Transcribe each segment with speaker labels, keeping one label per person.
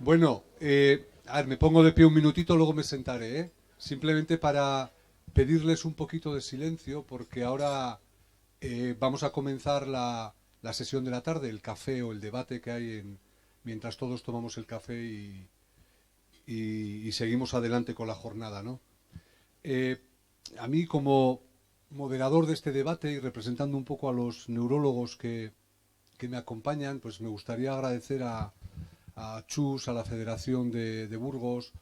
Speaker 1: Bueno, a ver, me pongo de pie un minutito, luego me sentaré, ¿eh? Simplemente para pedirles un poquito de silencio, porque ahora vamos a comenzar la sesión de la tarde, el café o el debate que hay mientras todos tomamos el café y seguimos adelante con la jornada, ¿no? Eh, a mí, como moderador de este debate y representando un poco a los neurólogos que me acompañan, pues me gustaría agradecer a Chus, a la Federación de Burgos,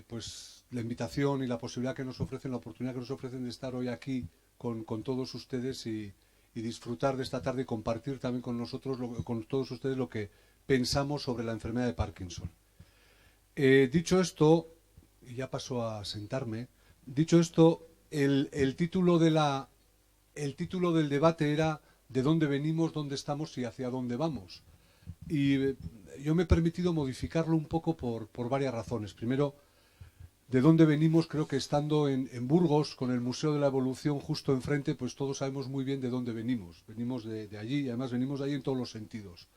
Speaker 1: pues la invitación y la posibilidad que nos ofrecen, la oportunidad que nos ofrecen de estar hoy aquí con todos ustedes y disfrutar de esta tarde y compartir también con nosotros, con todos ustedes, lo que pensamos sobre la enfermedad de Parkinson. Dicho esto, y ya paso a sentarme, dicho esto, el título el título del debate era ¿de dónde venimos, dónde estamos y hacia dónde vamos? Y yo me he permitido modificarlo un poco por varias razones. Primero, de dónde venimos, creo que estando en Burgos, con el Museo de la Evolución justo enfrente, pues todos sabemos muy bien de dónde venimos. Venimos de allí y además venimos de allí en todos los sentidos.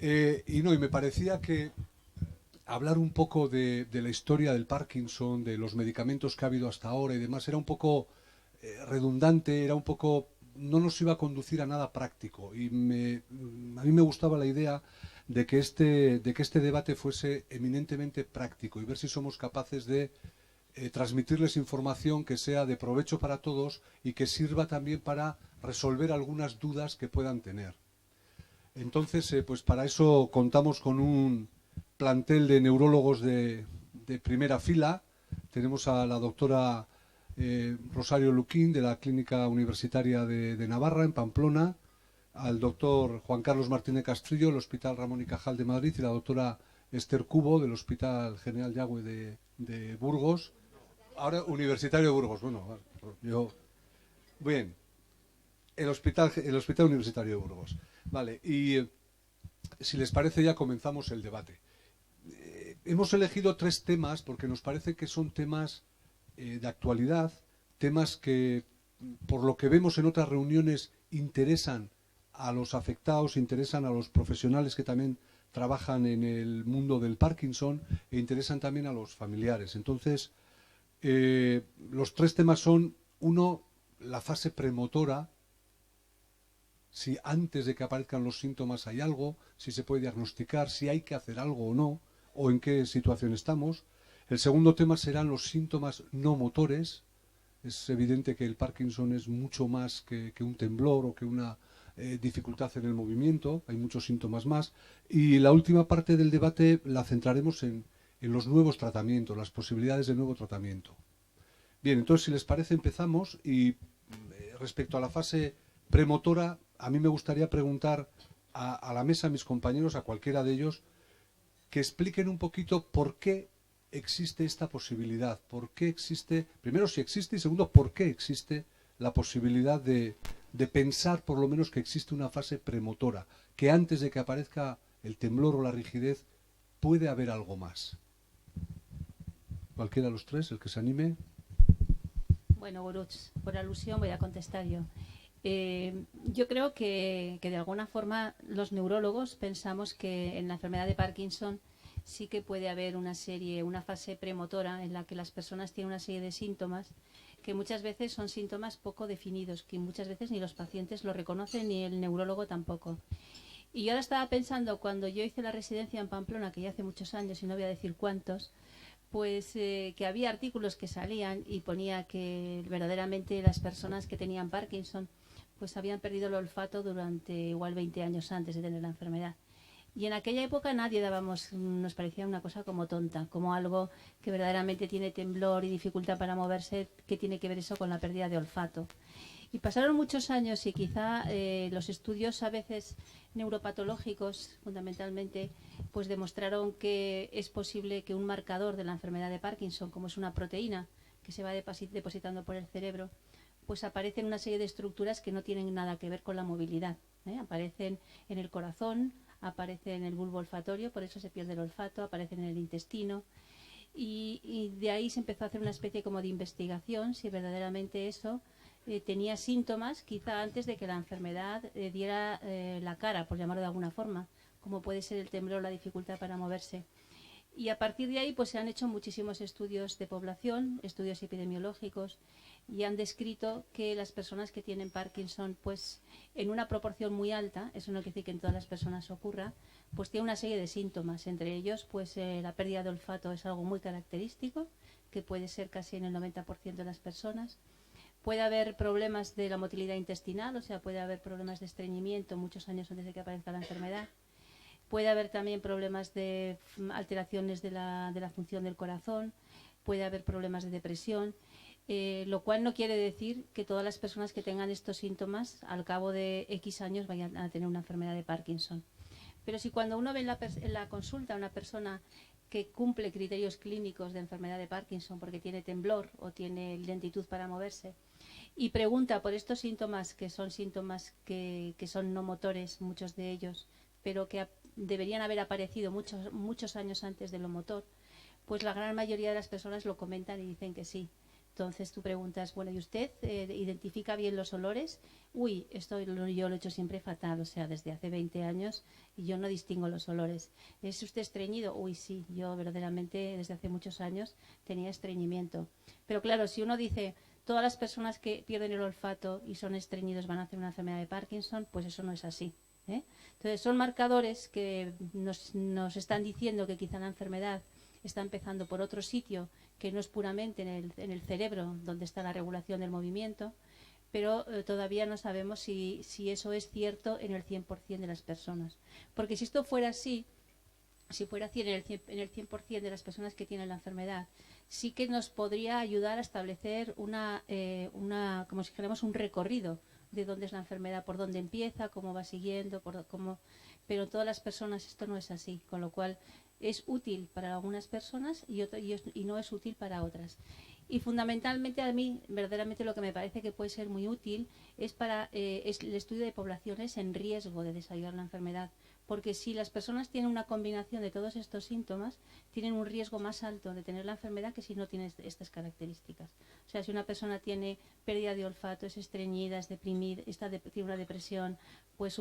Speaker 1: Y me parecía que hablar un poco de la historia del Parkinson, de los medicamentos que ha habido hasta ahora y demás, era un poco redundante, era un poco, no nos iba a conducir a nada práctico. A mí me gustaba la idea de que este debate fuese eminentemente práctico y ver si somos capaces de transmitirles información que sea de provecho para todos y que sirva también para resolver algunas dudas que puedan tener. Entonces, pues para eso contamos con un plantel de neurólogos de primera fila. Tenemos a la doctora Rosario Luquín, de la Clínica Universitaria de Navarra, en Pamplona, al doctor Juan Carlos Martínez Castrillo, del Hospital Ramón y Cajal de Madrid, y la doctora Esther Cubo, del Hospital General Yagüe de Burgos. Ahora Universitario de Burgos. Bueno, yo... Bien, el Hospital Universitario de Burgos. Vale, y si les parece ya comenzamos el debate. Hemos elegido tres temas porque nos parece que son temas de actualidad, temas que, por lo que vemos en otras reuniones, interesan a los afectados, interesan a los profesionales que también trabajan en el mundo del Parkinson e interesan también a los familiares. Entonces, los tres temas son, uno, la fase premotora, si antes de que aparezcan los síntomas hay algo, si se puede diagnosticar, si hay que hacer algo o no, o en qué situación estamos. El segundo tema serán los síntomas no motores. Es evidente que el Parkinson es mucho más que un temblor o que una dificultad en el movimiento, hay muchos síntomas más. Y la última parte del debate la centraremos en los nuevos tratamientos, las posibilidades de nuevo tratamiento. Bien, entonces si les parece empezamos y respecto a la fase premotora, a mí me gustaría preguntar a la mesa, a mis compañeros, a cualquiera de ellos, que expliquen un poquito por qué existe esta posibilidad, por qué existe, primero si existe y segundo por qué existe la posibilidad de pensar por lo menos que existe una fase premotora, que antes de que aparezca el temblor o la rigidez puede haber algo más. Cualquiera de los tres, el que se anime.
Speaker 2: Bueno, Guruch, por alusión voy a contestar yo. Yo creo que de alguna forma los neurólogos pensamos que en la enfermedad de Parkinson sí que puede haber una fase premotora en la que las personas tienen una serie de síntomas que muchas veces son síntomas poco definidos, que muchas veces ni los pacientes lo reconocen ni el neurólogo tampoco. Y yo ahora estaba pensando, cuando yo hice la residencia en Pamplona, que ya hace muchos años y no voy a decir cuántos, pues que había artículos que salían y ponía que verdaderamente las personas que tenían Parkinson pues habían perdido el olfato durante igual 20 años antes de tener la enfermedad. Y en aquella época nadie dábamos, nos parecía una cosa como tonta, como algo que verdaderamente tiene temblor y dificultad para moverse, que tiene que ver eso con la pérdida de olfato. Y pasaron muchos años y quizá los estudios a veces neuropatológicos, fundamentalmente, pues demostraron que es posible que un marcador de la enfermedad de Parkinson, como es una proteína que se va depositando por el cerebro, pues aparecen una serie de estructuras que no tienen nada que ver con la movilidad. Aparecen en el corazón, aparecen en el bulbo olfatorio, por eso se pierde el olfato, aparecen en el intestino. Y de ahí se empezó a hacer una especie como de investigación si verdaderamente eso tenía síntomas quizá antes de que la enfermedad diera la cara, por llamarlo de alguna forma, como puede ser el temblor, la dificultad para moverse. Y a partir de ahí pues se han hecho muchísimos estudios de población, estudios epidemiológicos, y han descrito que las personas que tienen Parkinson, pues en una proporción muy alta, eso no quiere decir que en todas las personas ocurra, pues tiene una serie de síntomas. Entre ellos, pues la pérdida de olfato es algo muy característico, que puede ser casi en el 90% de las personas. Puede haber problemas de la motilidad intestinal, o sea, puede haber problemas de estreñimiento muchos años antes de que aparezca la enfermedad. Puede haber también problemas de alteraciones de la función del corazón, puede haber problemas de depresión, lo cual no quiere decir que todas las personas que tengan estos síntomas al cabo de X años vayan a tener una enfermedad de Parkinson. Pero si cuando uno ve en la consulta a una persona que cumple criterios clínicos de enfermedad de Parkinson porque tiene temblor o tiene lentitud para moverse y pregunta por estos síntomas, que son síntomas que son no motores, muchos de ellos, pero que deberían haber aparecido muchos años antes de lo motor, pues la gran mayoría de las personas lo comentan y dicen que sí. Entonces tú preguntas, bueno, ¿y usted identifica bien los olores? Uy, esto yo lo he hecho siempre fatal, o sea, desde hace 20 años y yo no distingo los olores. ¿Es usted estreñido? Uy, sí, yo verdaderamente desde hace muchos años tenía estreñimiento. Pero claro, si uno dice, todas las personas que pierden el olfato y son estreñidos van a hacer una enfermedad de Parkinson, pues eso no es así. Entonces son marcadores que nos están diciendo que quizá la enfermedad está empezando por otro sitio que no es puramente en el cerebro donde está la regulación del movimiento, pero todavía no sabemos si eso es cierto en el 100% de las personas. Porque si esto fuera así, si fuera así en el 100% de las personas que tienen la enfermedad, sí que nos podría ayudar a establecer como si dijéramos un recorrido de dónde es la enfermedad, por dónde empieza, cómo va siguiendo, pero en todas las personas esto no es así, con lo cual es útil para algunas personas y no es útil para otras. Y fundamentalmente a mí, verdaderamente lo que me parece que puede ser muy útil es para es el estudio de poblaciones en riesgo de desarrollar la enfermedad. Porque si las personas tienen una combinación de todos estos síntomas, tienen un riesgo más alto de tener la enfermedad que si no tiene estas características. O sea, si una persona tiene pérdida de olfato, es estreñida, es deprimida, tiene una depresión, pues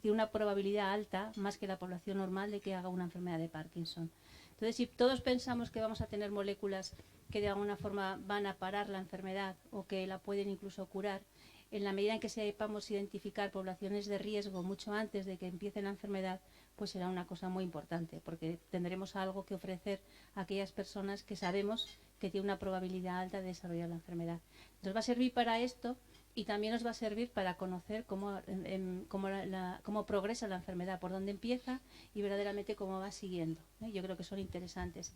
Speaker 2: tiene una probabilidad alta, más que la población normal, de que haga una enfermedad de Parkinson. Entonces, si todos pensamos que vamos a tener moléculas que de alguna forma van a parar la enfermedad o que la pueden incluso curar, en la medida en que sepamos identificar poblaciones de riesgo mucho antes de que empiece la enfermedad, pues será una cosa muy importante, porque tendremos algo que ofrecer a aquellas personas que sabemos que tienen una probabilidad alta de desarrollar la enfermedad. Nos va a servir para esto y también nos va a servir para conocer cómo progresa la enfermedad, por dónde empieza y verdaderamente cómo va siguiendo. Yo creo que son interesantes.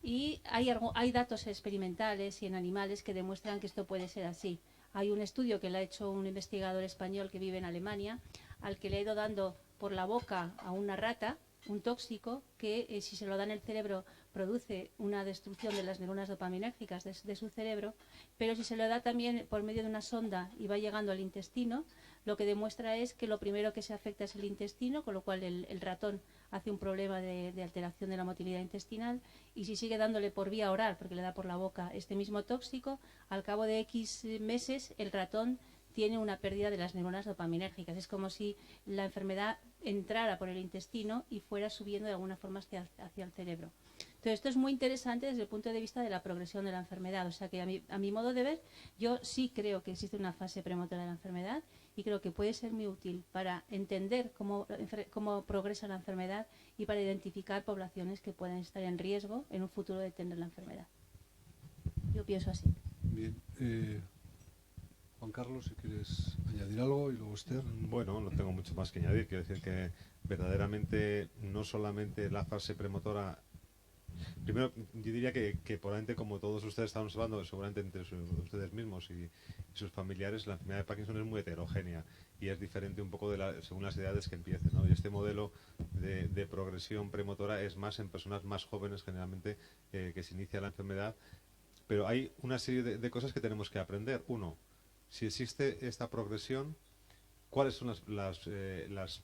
Speaker 2: Y hay datos experimentales y en animales que demuestran que esto puede ser así. Hay un estudio que lo ha hecho un investigador español que vive en Alemania, al que le ha ido dando por la boca a una rata un tóxico que si se lo da en el cerebro produce una destrucción de las neuronas dopaminérgicas de su cerebro, pero si se lo da también por medio de una sonda y va llegando al intestino, lo que demuestra es que lo primero que se afecta es el intestino, con lo cual el ratón hace un problema de alteración de la motilidad intestinal, y si sigue dándole por vía oral, porque le da por la boca este mismo tóxico, al cabo de X meses el ratón tiene una pérdida de las neuronas dopaminérgicas. Es como si la enfermedad entrara por el intestino y fuera subiendo de alguna forma hacia el cerebro. Entonces, esto es muy interesante desde el punto de vista de la progresión de la enfermedad. O sea que a mi modo de ver, yo sí creo que existe una fase premotora de la enfermedad y creo que puede ser muy útil para entender cómo progresa la enfermedad y para identificar poblaciones que pueden estar en riesgo en un futuro de tener la enfermedad. Yo pienso así.
Speaker 1: Bien. Juan Carlos, si quieres añadir algo, y luego Esther.
Speaker 3: Bueno, no tengo mucho más que añadir. Quiero decir que verdaderamente no solamente la fase premotora. Primero, yo diría que probablemente, como todos ustedes estamos hablando, seguramente entre ustedes mismos y sus familiares, la enfermedad de Parkinson es muy heterogénea y es diferente un poco según las edades que empiecen, ¿no? Y este modelo de progresión premotora es más en personas más jóvenes generalmente que se inicia la enfermedad. Pero hay una serie de cosas que tenemos que aprender. Uno, si existe esta progresión, cuáles son las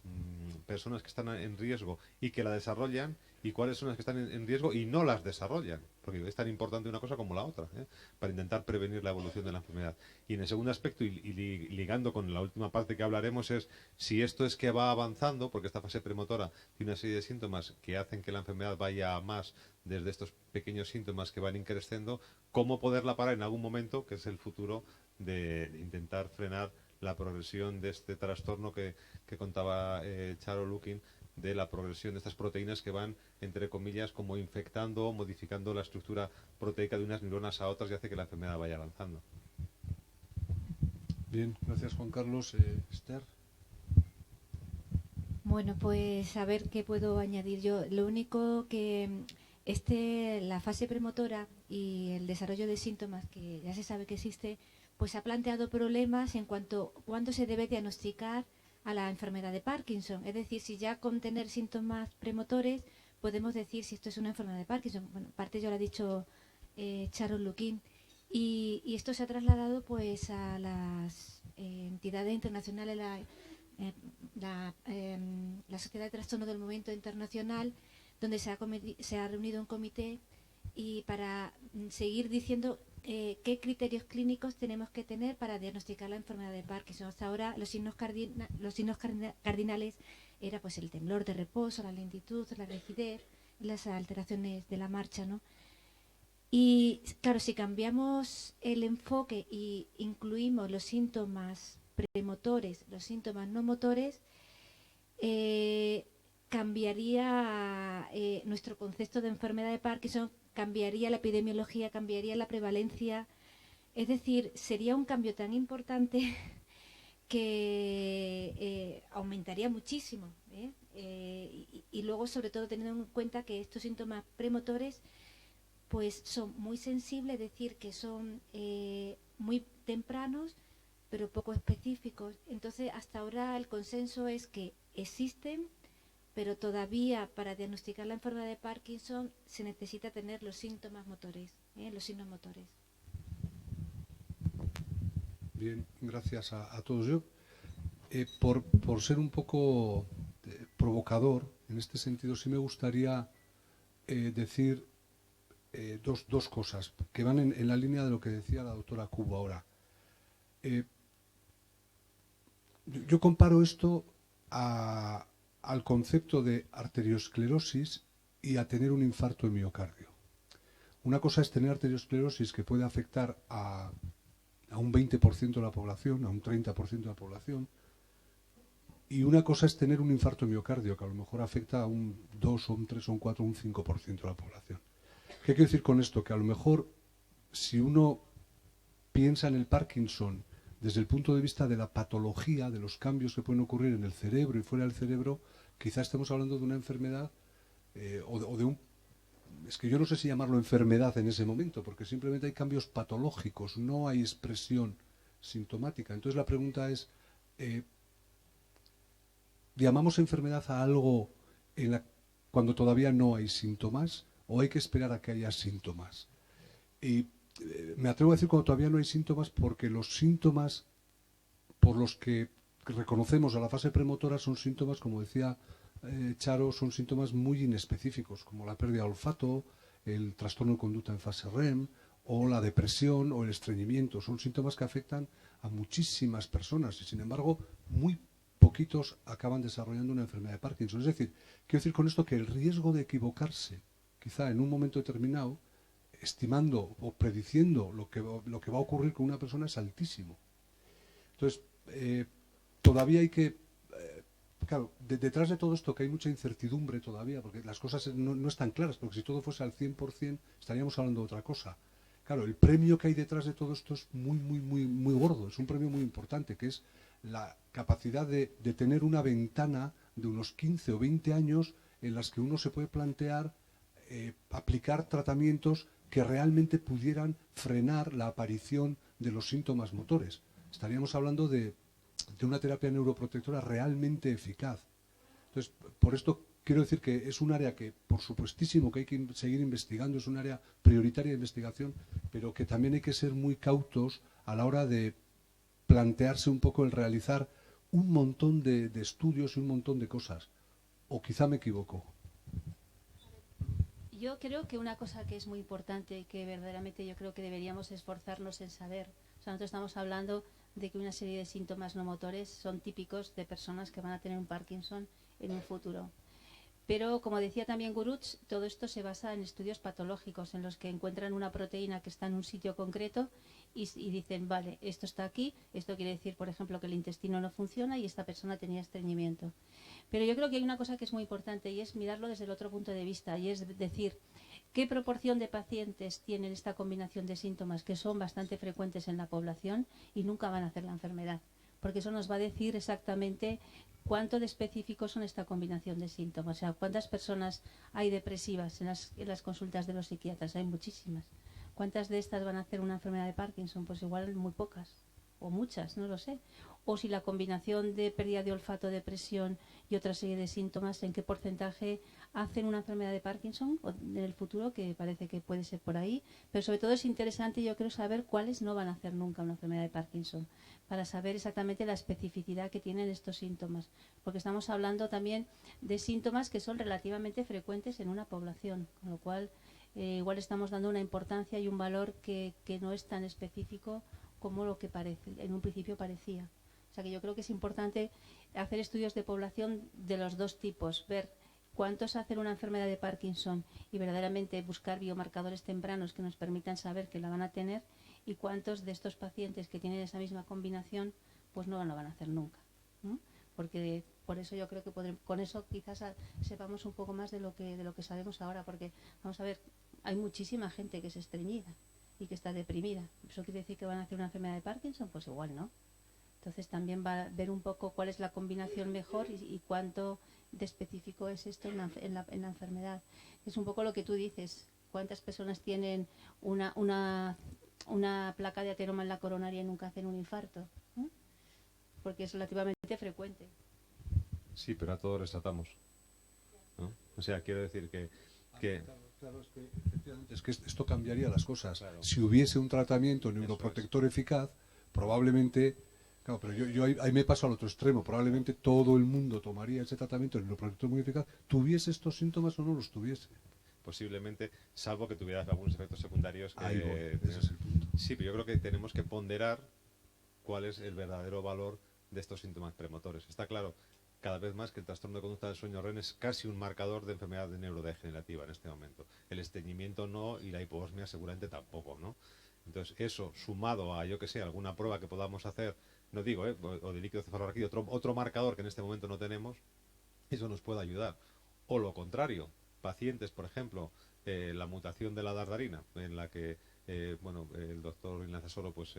Speaker 3: personas que están en riesgo y que la desarrollan, y cuáles son las que están en riesgo y no las desarrollan, porque es tan importante una cosa como la otra, para intentar prevenir la evolución de la enfermedad. Y en el segundo aspecto, y ligando con la última parte que hablaremos, es si esto es que va avanzando, porque esta fase premotora tiene una serie de síntomas que hacen que la enfermedad vaya a más desde estos pequeños síntomas que van increciendo, cómo poderla parar en algún momento, que es el futuro de intentar frenar la progresión de este trastorno que contaba Charo Lukin, de la progresión de estas proteínas que van, entre comillas, como infectando o modificando la estructura proteica de unas neuronas a otras y hace que la enfermedad vaya avanzando.
Speaker 1: Bien, gracias Juan Carlos. Esther.
Speaker 4: Bueno, pues a ver qué puedo añadir yo. Lo único que la fase premotora y el desarrollo de síntomas, que ya se sabe que existe, pues ha planteado problemas en cuanto a cuándo se debe diagnosticar a la enfermedad de Parkinson. Es decir, si ya con tener síntomas premotores podemos decir si esto es una enfermedad de Parkinson. Bueno, parte ya lo ha dicho Charo Lukin. Y esto se ha trasladado pues a las entidades internacionales, la Sociedad de Trastorno del Movimiento Internacional, donde se ha reunido un comité y para seguir diciendo qué criterios clínicos tenemos que tener para diagnosticar la enfermedad de Parkinson. Hasta ahora los signos cardinales era pues el temblor de reposo, la lentitud, la rigidez, las alteraciones de la marcha, ¿no? Y claro, si cambiamos el enfoque y incluimos los síntomas premotores, los síntomas no motores, cambiaría nuestro concepto de enfermedad de Parkinson, cambiaría la epidemiología, cambiaría la prevalencia. Es decir, sería un cambio tan importante que aumentaría muchísimo. Y luego, sobre todo, teniendo en cuenta que estos síntomas premotores pues son muy sensibles, es decir, que son muy tempranos, pero poco específicos. Entonces, hasta ahora el consenso es que existen, pero todavía para diagnosticar la enfermedad de Parkinson se necesita tener los síntomas motores, los signos motores.
Speaker 1: Bien, gracias a todos. Yo, por ser un poco provocador, en este sentido sí me gustaría decir dos cosas que van en la línea de lo que decía la doctora Cubo ahora. Yo comparo esto al concepto de arteriosclerosis y a tener un infarto de miocardio. Una cosa es tener arteriosclerosis que puede afectar a un 20% de la población, a un 30% de la población, y una cosa es tener un infarto de miocardio que a lo mejor afecta a un 2, o un 3, o un 4, o un 5% de la población. ¿Qué quiero decir con esto? Que a lo mejor si uno piensa en el Parkinson desde el punto de vista de la patología, de los cambios que pueden ocurrir en el cerebro y fuera del cerebro, quizás estemos hablando de una enfermedad o de un... Es que yo no sé si llamarlo enfermedad en ese momento, porque simplemente hay cambios patológicos, no hay expresión sintomática. Entonces la pregunta es, ¿llamamos enfermedad a algo cuando todavía no hay síntomas o hay que esperar a que haya síntomas? Y me atrevo a decir cuando todavía no hay síntomas, porque los síntomas por los que reconocemos a la fase premotora son síntomas, como decía Charo, son síntomas muy inespecíficos, como la pérdida de olfato, el trastorno de conducta en fase REM, o la depresión o el estreñimiento. Son síntomas que afectan a muchísimas personas y, sin embargo, muy poquitos acaban desarrollando una enfermedad de Parkinson. Es decir, quiero decir con esto que el riesgo de equivocarse, quizá en un momento determinado, estimando o prediciendo lo que va a ocurrir con una persona, es altísimo. Entonces, todavía hay que... claro, detrás de todo esto que hay mucha incertidumbre todavía, porque las cosas no están claras, porque si todo fuese al 100% estaríamos hablando de otra cosa. Claro, el premio que hay detrás de todo esto es muy gordo, es un premio muy importante, que es la capacidad de tener una ventana de unos 15 o 20 años en las que uno se puede plantear aplicar tratamientos que realmente pudieran frenar la aparición de los síntomas motores. Estaríamos hablando de una terapia neuroprotectora realmente eficaz. Entonces, por esto quiero decir que es un área que, por supuestísimo, que hay que seguir investigando, es un área prioritaria de investigación, pero que también hay que ser muy cautos a la hora de plantearse un poco el realizar un montón de estudios y un montón de cosas. O quizá me equivoco.
Speaker 2: Yo creo que una cosa que es muy importante y que verdaderamente yo creo que deberíamos esforzarnos en saber, o sea, nosotros estamos hablando de que una serie de síntomas no motores son típicos de personas que van a tener un Parkinson en un futuro. Pero, como decía también Guruch, todo esto se basa en estudios patológicos en los que encuentran una proteína que está en un sitio concreto y dicen, vale, esto está aquí, esto quiere decir, por ejemplo, que el intestino no funciona y esta persona tenía estreñimiento. Pero yo creo que hay una cosa que es muy importante y es mirarlo desde el otro punto de vista y es decir, ¿qué proporción de pacientes tienen esta combinación de síntomas que son bastante frecuentes en la población y nunca van a hacer la enfermedad? Porque eso nos va a decir exactamente cuánto de específicos son esta combinación de síntomas. O sea, cuántas personas hay depresivas en las consultas de los psiquiatras. Hay muchísimas. ¿Cuántas de estas van a hacer una enfermedad de Parkinson? Pues igual muy pocas. O muchas, no lo sé. O si la combinación de pérdida de olfato, depresión y otra serie de síntomas, ¿en qué porcentaje hacen una enfermedad de Parkinson en el futuro? Que parece que puede ser por ahí. Pero sobre todo es interesante, yo creo, saber cuáles no van a hacer nunca una enfermedad de Parkinson, para saber exactamente la especificidad que tienen estos síntomas. Porque estamos hablando también de síntomas que son relativamente frecuentes en una población, con lo cual igual estamos dando una importancia y un valor que no es tan específico como lo que parece, en un principio parecía. O sea que yo creo que es importante hacer estudios de población de los dos tipos, ver cuántos hacen una enfermedad de Parkinson y verdaderamente buscar biomarcadores tempranos que nos permitan saber que la van a tener, y cuántos de estos pacientes que tienen esa misma combinación pues no lo van a hacer nunca, ¿no? Porque por eso yo creo que con eso quizás sepamos un poco más de lo que sabemos ahora, porque vamos a ver, hay muchísima gente que es estreñida y que está deprimida. ¿Eso quiere decir que van a hacer una enfermedad de Parkinson? Pues igual no. Entonces también va a ver un poco cuál es la combinación mejor y cuánto de específico es esto en la enfermedad. Es un poco lo que tú dices, cuántas personas tienen una placa de ateroma en la coronaria y nunca hacen un infarto, ¿no? Porque es relativamente frecuente.
Speaker 3: Sí, pero a todos les tratamos, ¿no? O sea, quiero decir que
Speaker 1: Claro, es que efectivamente es que esto cambiaría las cosas.
Speaker 3: Claro.
Speaker 1: Si hubiese un tratamiento neuroprotector eficaz, probablemente, claro, pero yo ahí me paso al otro extremo, probablemente todo el mundo tomaría ese tratamiento neuroprotector muy eficaz, tuviese estos síntomas o no los tuviese.
Speaker 3: posiblemente, salvo que tuvieras algunos efectos secundarios que...
Speaker 1: Ahí voy, ese es el punto.
Speaker 3: Sí, pero yo creo que tenemos que ponderar cuál es el verdadero valor de estos síntomas premotores. Está claro cada vez más que el trastorno de conducta del sueño REM es casi un marcador de enfermedad neurodegenerativa en este momento. El estreñimiento no, y la hiposmia seguramente tampoco, ¿no? Entonces, eso sumado a, yo que sé, alguna prueba que podamos hacer, no digo, o de líquido cefalorraquídeo, otro marcador que en este momento no tenemos, eso nos puede ayudar. O lo contrario, pacientes, por ejemplo, la mutación de la dardarina, en la que bueno, el doctor Ignacio Soro pues,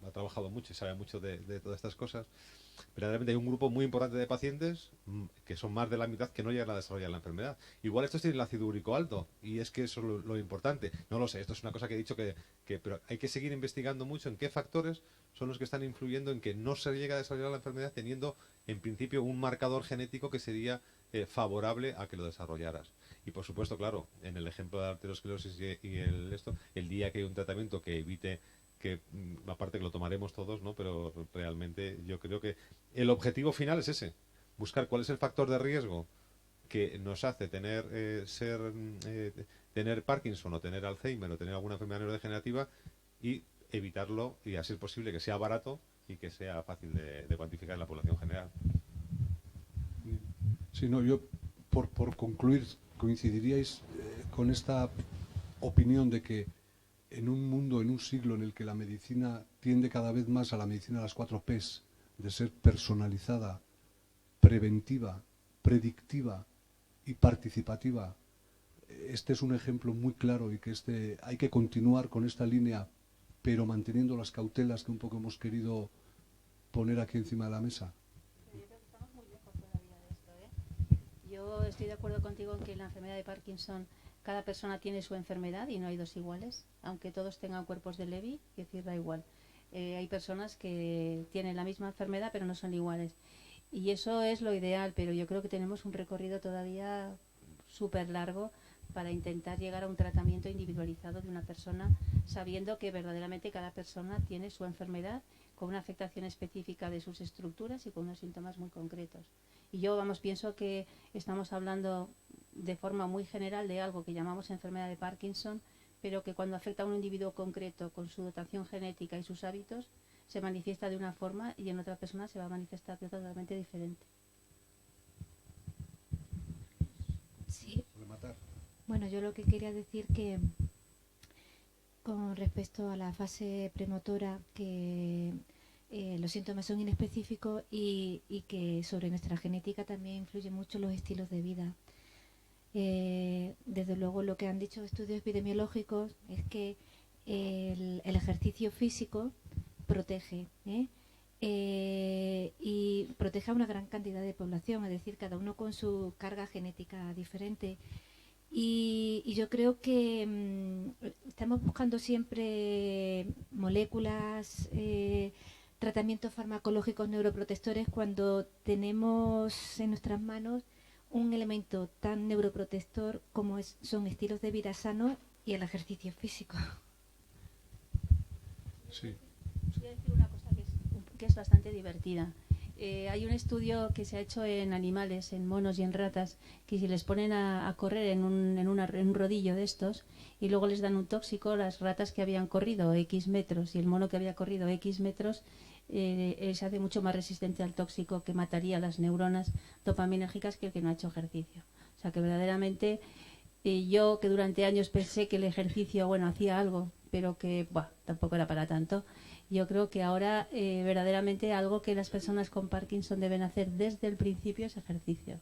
Speaker 3: ha trabajado mucho y sabe mucho de todas estas cosas. Verdaderamente hay un grupo muy importante de pacientes que son más de la mitad que no llegan a desarrollar la enfermedad. Igual estos tienen el ácido úrico alto y es que eso es lo importante. No lo sé, esto es una cosa que he dicho pero hay que seguir investigando mucho en qué factores son los que están influyendo en que no se llegue a desarrollar la enfermedad teniendo en principio un marcador genético que sería favorable a que lo desarrollaras. Y por supuesto, claro, en el ejemplo de la arteriosclerosis y el día que hay un tratamiento que evite que, aparte que lo tomaremos todos, ¿no? Pero realmente yo creo que el objetivo final es ese, buscar cuál es el factor de riesgo que nos hace tener tener Parkinson o tener Alzheimer o tener alguna enfermedad neurodegenerativa y evitarlo, y así es posible que sea barato y que sea fácil de cuantificar en la población general.
Speaker 1: Sí, no, yo por concluir, coincidiríais con esta opinión de que en un mundo, en un siglo en el que la medicina tiende cada vez más a la medicina de las 4 Ps, de ser personalizada, preventiva, predictiva y participativa, este es un ejemplo muy claro y que hay que continuar con esta línea, pero manteniendo las cautelas que un poco hemos querido poner aquí encima de la mesa.
Speaker 2: Yo estoy de acuerdo contigo en que la enfermedad de Parkinson, cada persona tiene su enfermedad y no hay dos iguales, aunque todos tengan cuerpos de Levy, es decir, da igual. Hay personas que tienen la misma enfermedad pero no son iguales. Y eso es lo ideal, pero yo creo que tenemos un recorrido todavía súper largo para intentar llegar a un tratamiento individualizado de una persona, sabiendo que verdaderamente cada persona tiene su enfermedad, con una afectación específica de sus estructuras y con unos síntomas muy concretos. Y yo, pienso que estamos hablando de forma muy general de algo que llamamos enfermedad de Parkinson, pero que cuando afecta a un individuo concreto con su dotación genética y sus hábitos, se manifiesta de una forma y en otra persona se va a manifestar totalmente diferente.
Speaker 4: Sí. Bueno, yo lo que quería decir que con respecto a la fase premotora, que los síntomas son inespecíficos y que sobre nuestra genética también influyen mucho los estilos de vida. Desde luego lo que han dicho estudios epidemiológicos es que el ejercicio físico protege, y protege a una gran cantidad de población, es decir, cada uno con su carga genética diferente. Y yo creo que estamos buscando siempre moléculas, tratamientos farmacológicos neuroprotectores cuando tenemos en nuestras manos un elemento tan neuroprotector como son estilos de vida sanos y el ejercicio físico.
Speaker 1: Sí.
Speaker 2: Voy a decir una cosa que es bastante divertida. Hay un estudio que se ha hecho en animales, en monos y en ratas, que si les ponen a correr en un rodillo de estos y luego les dan un tóxico, las ratas que habían corrido X metros y el mono que había corrido X metros, se hace mucho más resistente al tóxico que mataría las neuronas dopaminérgicas que el que no ha hecho ejercicio. O sea que verdaderamente yo, que durante años pensé que el ejercicio, bueno, hacía algo, pero que tampoco era para tanto. Yo creo que ahora verdaderamente algo que las personas con Parkinson deben hacer desde el principio es ejercicio.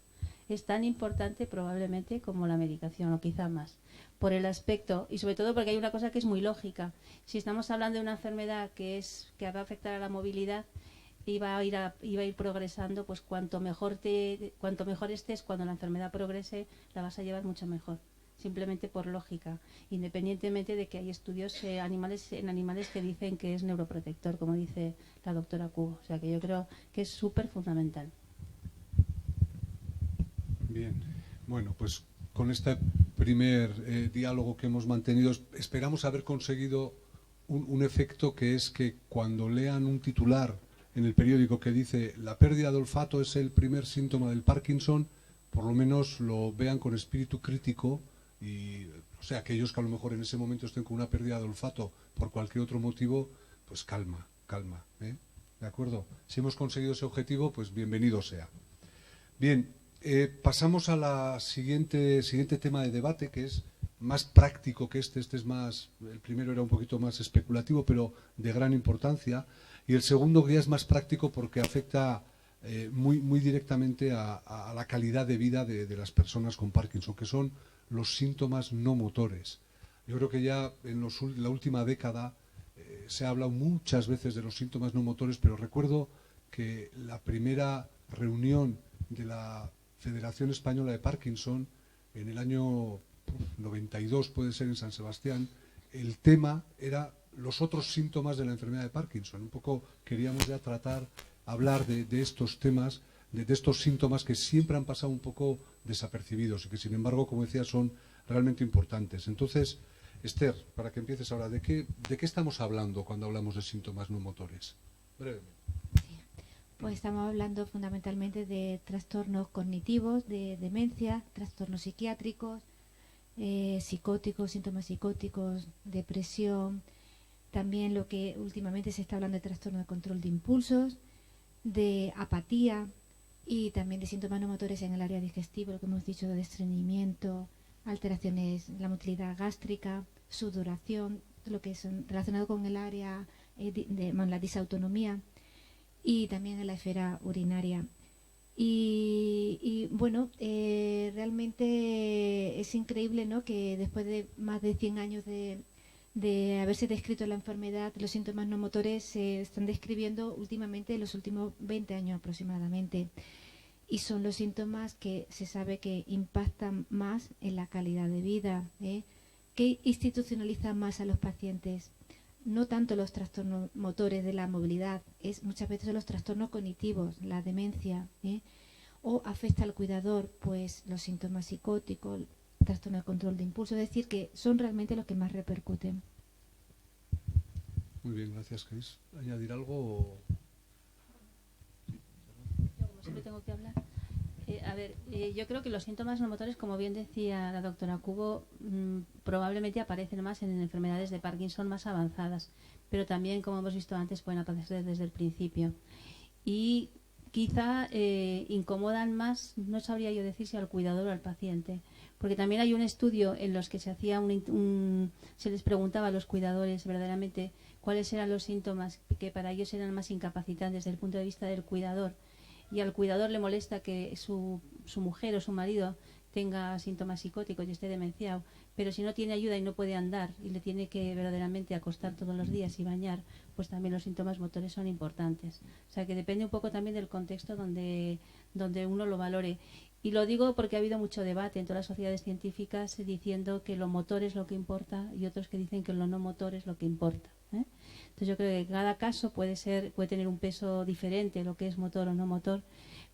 Speaker 2: Es tan importante probablemente como la medicación o quizá más. Por el aspecto y sobre todo porque hay una cosa que es muy lógica. Si estamos hablando de una enfermedad que va a afectar a la movilidad y va a ir progresando, pues cuanto mejor estés cuando la enfermedad progrese, la vas a llevar mucho mejor. Simplemente por lógica, independientemente de que hay estudios en animales que dicen que es neuroprotector, como dice la doctora Cubo. O sea que yo creo que es súper fundamental.
Speaker 1: Bien, bueno, pues con este primer diálogo que hemos mantenido, esperamos haber conseguido un efecto, que es que cuando lean un titular en el periódico que dice la pérdida de olfato es el primer síntoma del Parkinson, por lo menos lo vean con espíritu crítico. Y, o sea, aquellos que a lo mejor en ese momento estén con una pérdida de olfato por cualquier otro motivo, pues calma, ¿eh? ¿De acuerdo? Si hemos conseguido ese objetivo, pues bienvenido sea. Bien, pasamos a la siguiente tema de debate, que es más práctico que este es más, el primero era un poquito más especulativo, pero de gran importancia, y el segundo que ya es más práctico porque afecta muy directamente a la calidad de vida de las personas con Parkinson, que son los síntomas no motores. Yo creo que ya en la última década se ha hablado muchas veces de los síntomas no motores, pero recuerdo que la primera reunión de la Federación Española de Parkinson en el año 92, puede ser, en San Sebastián, el tema era los otros síntomas de la enfermedad de Parkinson. Un poco queríamos ya hablar de estos temas, de estos síntomas que siempre han pasado un poco desapercibidos y que, sin embargo, como decía, son realmente importantes. Entonces, Esther, para que empieces ahora, ¿de qué estamos hablando cuando hablamos de síntomas no motores? Brevemente.
Speaker 4: Sí. Pues estamos hablando fundamentalmente de trastornos cognitivos, de demencia, trastornos psiquiátricos, psicóticos, síntomas psicóticos, depresión. También lo que últimamente se está hablando de trastorno de control de impulsos, de apatía y también de síntomas no motores en el área digestiva, lo que hemos dicho de estreñimiento, alteraciones en la motilidad gástrica, sudoración, lo que es relacionado con el área de la disautonomía y también en la esfera urinaria. Y bueno, realmente es increíble, ¿no?, que después de más de 100 años de haberse descrito la enfermedad, los síntomas no motores se están describiendo últimamente en los últimos 20 años aproximadamente. Y son los síntomas que se sabe que impactan más en la calidad de vida, que institucionalizan más a los pacientes. No tanto los trastornos motores de la movilidad, es muchas veces los trastornos cognitivos, la demencia, o afecta al cuidador, pues los síntomas psicóticos, trastorno de control de impulso, es decir, que son realmente los que más repercuten.
Speaker 1: Muy bien, gracias. ¿Queréis añadir algo?
Speaker 2: Yo, como siempre, tengo que hablar. Yo creo que los síntomas no motores, como bien decía la doctora Cubo, probablemente aparecen más en enfermedades de Parkinson más avanzadas, pero también, como hemos visto antes, pueden aparecer desde el principio. Y quizá incomodan más, no sabría yo decir si al cuidador o al paciente, porque también hay un estudio en los que se hacía se les preguntaba a los cuidadores verdaderamente cuáles eran los síntomas que para ellos eran más incapacitantes desde el punto de vista del cuidador, y al cuidador le molesta que su mujer o su marido tenga síntomas psicóticos y esté demenciado, pero si no tiene ayuda y no puede andar y le tiene que verdaderamente acostar todos los días y bañar, pues también los síntomas motores son importantes. O sea que depende un poco también del contexto donde uno lo valore. Y lo digo porque ha habido mucho debate en todas las sociedades científicas diciendo que lo motor es lo que importa y otros que dicen que lo no motor es lo que importa, ¿eh? Entonces yo creo que cada caso puede tener un peso diferente, lo que es motor o no motor,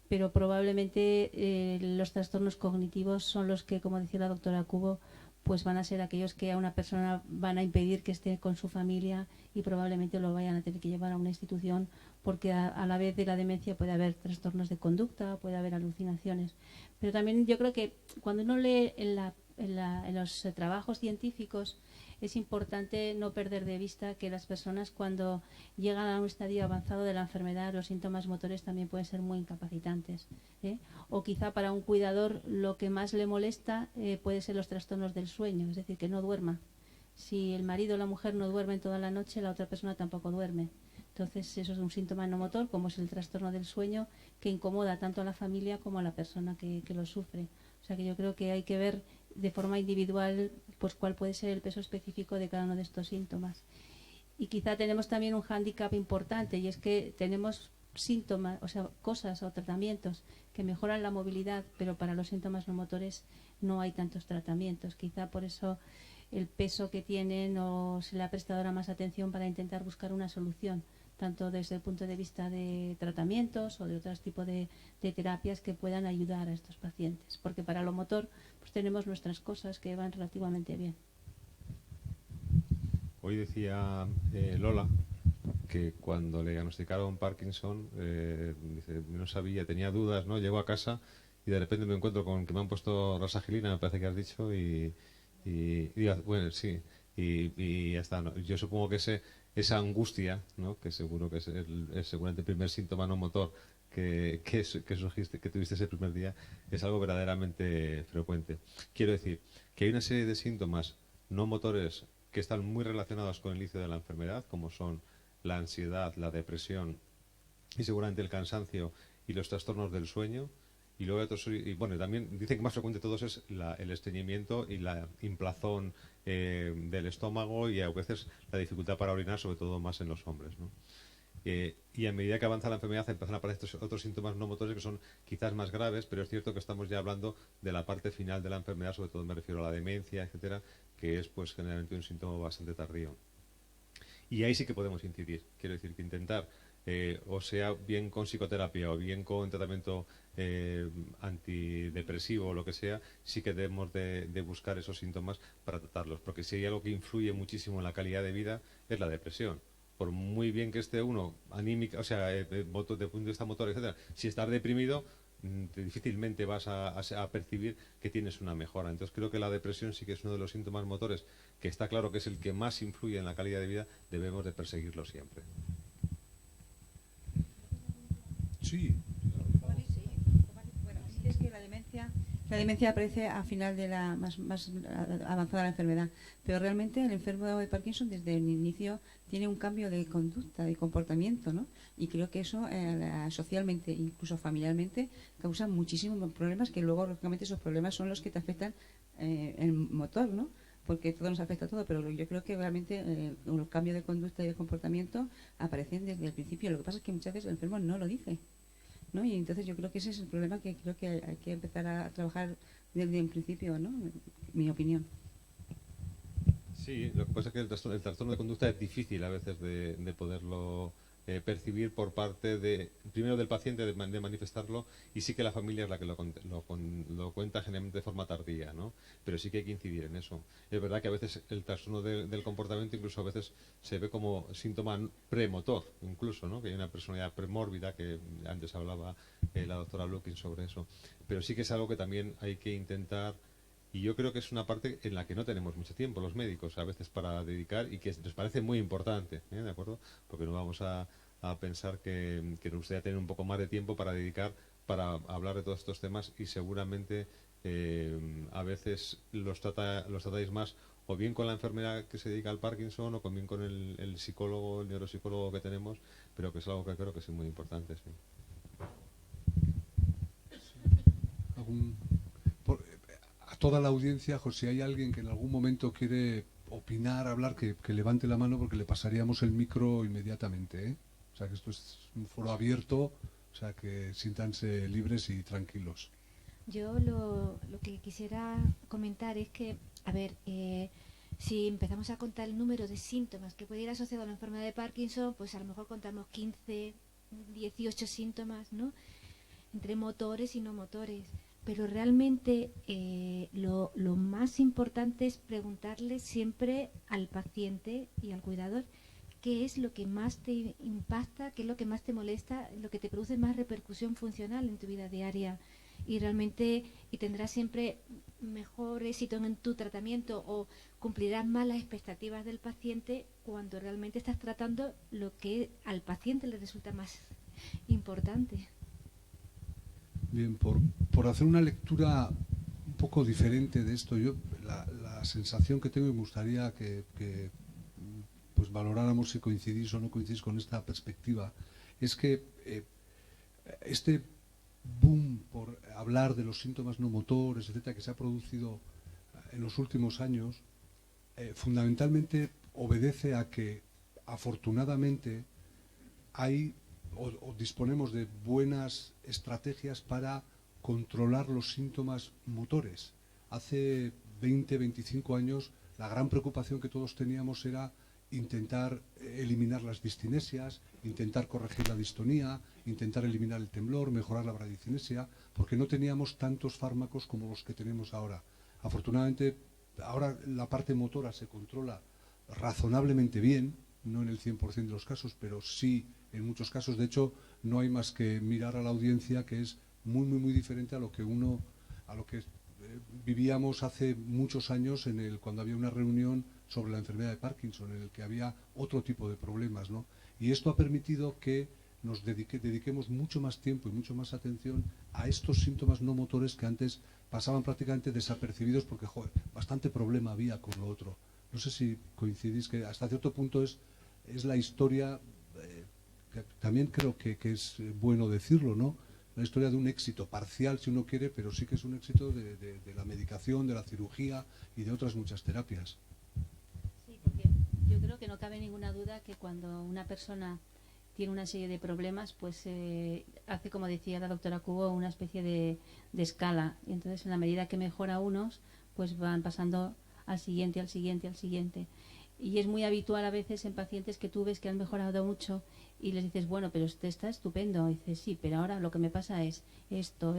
Speaker 2: pero probablemente los trastornos cognitivos son los que, como decía la doctora Cubo, pues van a ser aquellos que a una persona van a impedir que esté con su familia y probablemente lo vayan a tener que llevar a una institución, porque a la vez de la demencia puede haber trastornos de conducta, puede haber alucinaciones. Pero también yo creo que cuando uno lee en los trabajos científicos, es importante no perder de vista que las personas, cuando llegan a un estadio avanzado de la enfermedad, los síntomas motores también pueden ser muy incapacitantes, ¿eh? O quizá para un cuidador lo que más le molesta puede ser los trastornos del sueño, es decir, que no duerma. Si el marido o la mujer no duermen toda la noche, la otra persona tampoco duerme. Entonces eso es un síntoma no motor, como es el trastorno del sueño, que incomoda tanto a la familia como a la persona que lo sufre. O sea que yo creo que hay que ver de forma individual pues cuál puede ser el peso específico de cada uno de estos síntomas. Y quizá tenemos también un hándicap importante, y es que tenemos síntomas, o sea, cosas o tratamientos que mejoran la movilidad, pero para los síntomas no motores no hay tantos tratamientos. Quizá por eso el peso que tienen, o se le ha prestado ahora más atención para intentar buscar una solución, tanto desde el punto de vista de tratamientos o de otros tipos de terapias que puedan ayudar a estos pacientes. Porque para lo motor pues tenemos nuestras cosas que van relativamente bien.
Speaker 3: Hoy decía Lola que cuando le diagnosticaron Parkinson, dice, no sabía, tenía dudas, ¿no? Llego a casa y de repente me encuentro con que me han puesto rasagilina, me parece que has dicho, y digo, bueno, sí, y ya está, ¿no? Yo supongo que esa angustia, ¿no? Que seguro que es seguramente el primer síntoma no motor que surgiste, que tuviste ese primer día, es algo verdaderamente frecuente. Quiero decir que hay una serie de síntomas no motores que están muy relacionados con el inicio de la enfermedad, como son la ansiedad, la depresión y seguramente el cansancio y los trastornos del sueño. Y luego otros, y bueno, también dicen que más frecuente de todos es el estreñimiento y la hinchazón del estómago, y a veces la dificultad para orinar, sobre todo más en los hombres, ¿no? Y a medida que avanza la enfermedad empiezan a aparecer otros síntomas no motores que son quizás más graves, pero es cierto que estamos ya hablando de la parte final de la enfermedad, sobre todo me refiero a la demencia, etcétera, que es pues generalmente un síntoma bastante tardío. Y ahí sí que podemos incidir. Quiero decir que intentar, o sea, bien con psicoterapia o bien con tratamiento antidepresivo o lo que sea, sí que debemos de buscar esos síntomas para tratarlos. Porque si hay algo que influye muchísimo en la calidad de vida, es la depresión. Por muy bien que esté uno anímica, o sea, de punto de vista motor, etcétera, si estás deprimido, difícilmente vas a percibir que tienes una mejora. Entonces creo que la depresión sí que es uno de los síntomas motores, que está claro que es el que más influye en la calidad de vida, debemos de perseguirlo siempre.
Speaker 1: Sí.
Speaker 5: Bueno, es que la demencia aparece a final de la más avanzada la enfermedad, pero realmente el enfermo de Parkinson desde el inicio tiene un cambio de conducta, de comportamiento, ¿no? Y creo que eso socialmente, incluso familiarmente, causa muchísimos problemas, que luego, lógicamente, esos problemas son los que te afectan el motor, ¿no? Porque todo nos afecta a todo, pero yo creo que realmente los cambios de conducta y de comportamiento aparecen desde el principio. Lo que pasa es que muchas veces el enfermo no lo dice, ¿no? Y entonces yo creo que ese es el problema, que creo que hay que empezar a trabajar desde el principio, ¿no? Mi opinión.
Speaker 3: Sí, lo que pasa es que el trastorno de conducta es difícil a veces de poderlo percibir por parte primero del paciente de manifestarlo, y sí que la familia es la que lo cuenta generalmente de forma tardía, ¿no? Pero sí que hay que incidir en eso. Es verdad que a veces el trastorno del comportamiento incluso a veces se ve como síntoma premotor, incluso, ¿no? Que hay una personalidad premórbida, que antes hablaba la doctora Lukin sobre eso. Pero sí que es algo que también hay que intentar. Y yo creo que es una parte en la que no tenemos mucho tiempo los médicos a veces para dedicar, y que nos parece muy importante, ¿de acuerdo? Porque no vamos a pensar que nos gustaría tener un poco más de tiempo para dedicar para hablar de todos estos temas, y seguramente a veces los tratáis más o bien con la enfermera que se dedica al Parkinson, o bien con el psicólogo, el neuropsicólogo que tenemos, pero que es algo que creo que es muy importante, sí.
Speaker 1: A toda la audiencia, José, si hay alguien que en algún momento quiere opinar, hablar, que levante la mano, porque le pasaríamos el micro inmediatamente, ¿eh? O sea, que esto es un foro abierto, o sea, que siéntanse libres y tranquilos.
Speaker 4: Yo lo que quisiera comentar es que, a ver, si empezamos a contar el número de síntomas que puede ir asociado a la enfermedad de Parkinson, pues a lo mejor contamos 15, 18 síntomas, ¿no? Entre motores y no motores. Pero realmente lo más importante es preguntarle siempre al paciente y al cuidador qué es lo que más te impacta, qué es lo que más te molesta, lo que te produce más repercusión funcional en tu vida diaria. Y realmente tendrás siempre mejor éxito en tu tratamiento, o cumplirás más las expectativas del paciente cuando realmente estás tratando lo que al paciente le resulta más importante.
Speaker 1: Bien, por hacer una lectura un poco diferente de esto, yo la sensación que tengo, y me gustaría que pues valoráramos si coincidís o no coincidís con esta perspectiva, es que este boom por hablar de los síntomas no motores, etcétera, que se ha producido en los últimos años, fundamentalmente obedece a que afortunadamente hay o disponemos de buenas estrategias para controlar los síntomas motores. Hace 20, 25 años la gran preocupación que todos teníamos era intentar eliminar las discinesias, intentar corregir la distonía, intentar eliminar el temblor, mejorar la bradicinesia, porque no teníamos tantos fármacos como los que tenemos ahora. Afortunadamente, ahora la parte motora se controla razonablemente bien, no en el 100% de los casos, pero sí en muchos casos. De hecho, no hay más que mirar a la audiencia, que es muy, muy, muy diferente a lo que vivíamos hace muchos años cuando había una reunión sobre la enfermedad de Parkinson, en el que había otro tipo de problemas, ¿no? Y esto ha permitido que nos dediquemos mucho más tiempo y mucho más atención a estos síntomas no motores que antes pasaban prácticamente desapercibidos, porque bastante problema había con lo otro. No sé si coincidís que hasta cierto punto es la historia, que también creo que es bueno decirlo, ¿no? La historia de un éxito parcial, si uno quiere, pero sí que es un éxito de la medicación, de la cirugía y de otras muchas terapias.
Speaker 2: Sí, porque yo creo que no cabe ninguna duda que cuando una persona tiene una serie de problemas, pues hace, como decía la doctora Cubo, una especie de escala. Y entonces, en la medida que mejora unos, pues van pasando al siguiente, al siguiente, al siguiente. Y es muy habitual a veces en pacientes que tú ves que han mejorado mucho y les dices, bueno, pero usted está estupendo. Y dices, sí, pero ahora lo que me pasa es esto,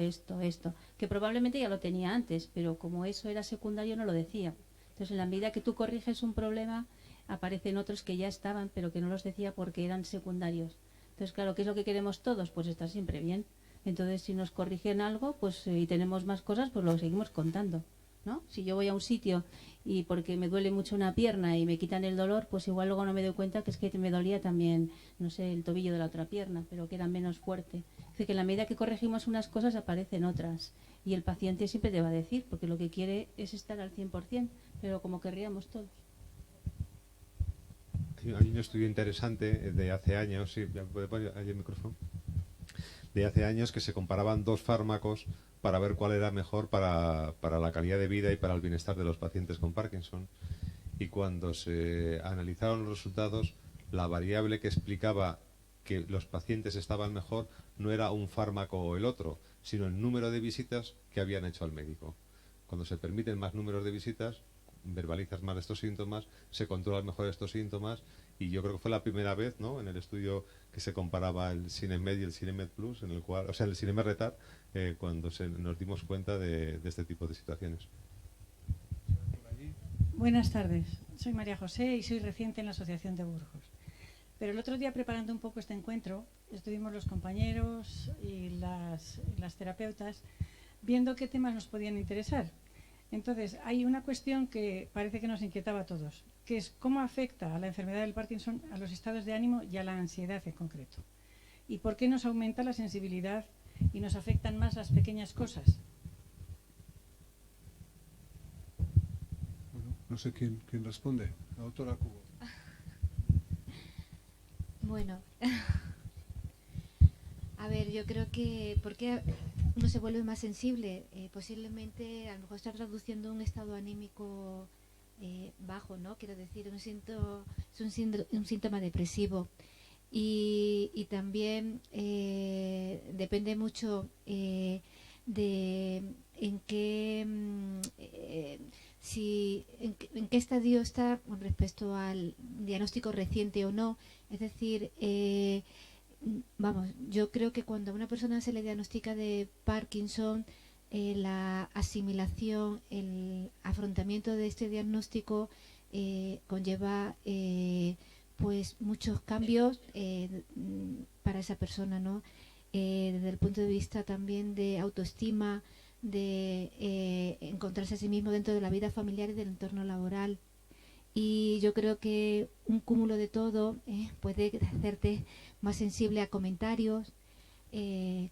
Speaker 2: que probablemente ya lo tenía antes, pero como eso era secundario no lo decía. Entonces, en la medida que tú corriges un problema, aparecen otros que ya estaban, pero que no los decía porque eran secundarios. Entonces, claro, ¿qué es lo que queremos todos? Pues estar siempre bien. Entonces, si nos corrigen algo, pues y tenemos más cosas, pues lo seguimos contando, ¿no? Si yo voy a un sitio y porque me duele mucho una pierna y me quitan el dolor, pues igual luego no me doy cuenta que es que me dolía también, no sé, el tobillo de la otra pierna, pero que era menos fuerte. Es decir, que en la medida que corregimos unas cosas aparecen otras. Y el paciente siempre te va a decir, porque lo que quiere es estar al 100%, pero como querríamos todos.
Speaker 3: Hay un estudio interesante de hace años, sí, ¿puede poner ahí el micrófono? De hace años, que se comparaban dos fármacos para ver cuál era mejor para la calidad de vida y para el bienestar de los pacientes con Parkinson. Y cuando se analizaron los resultados, la variable que explicaba que los pacientes estaban mejor no era un fármaco o el otro, sino el número de visitas que habían hecho al médico. Cuando se permiten más números de visitas, verbalizas más estos síntomas, se controlan mejor estos síntomas, y yo creo que fue la primera vez, ¿no?, en el estudio que se comparaba el Sinemed y el Sinemed Plus, en el cual, o sea, el Sinemed Retard, cuando nos dimos cuenta de este tipo de situaciones.
Speaker 6: Buenas tardes, soy María José y soy reciente en la Asociación de Burgos. Pero el otro día, preparando un poco este encuentro, estuvimos los compañeros y las terapeutas viendo qué temas nos podían interesar. Entonces, hay una cuestión que parece que nos inquietaba a todos, que es cómo afecta a la enfermedad del Parkinson a los estados de ánimo y a la ansiedad en concreto. Y por qué nos aumenta la sensibilidad y nos afectan más las pequeñas cosas.
Speaker 1: Bueno, no sé quién responde. La doctora Cubo.
Speaker 4: Bueno, a ver, yo creo que porque uno se vuelve más sensible, posiblemente a lo mejor está traduciendo un estado anímico bajo, ¿no? Quiero decir, un síntoma depresivo. Y también depende mucho de en qué en qué estadio está con respecto al diagnóstico reciente o no. Es decir, vamos, yo creo que cuando a una persona se le diagnostica de Parkinson, la asimilación, el afrontamiento de este diagnóstico conlleva pues muchos cambios para esa persona, ¿no? Desde el punto de vista también de autoestima, de encontrarse a sí mismo dentro de la vida familiar y del entorno laboral. Y yo creo que un cúmulo de todo puede hacerte más sensible a comentarios,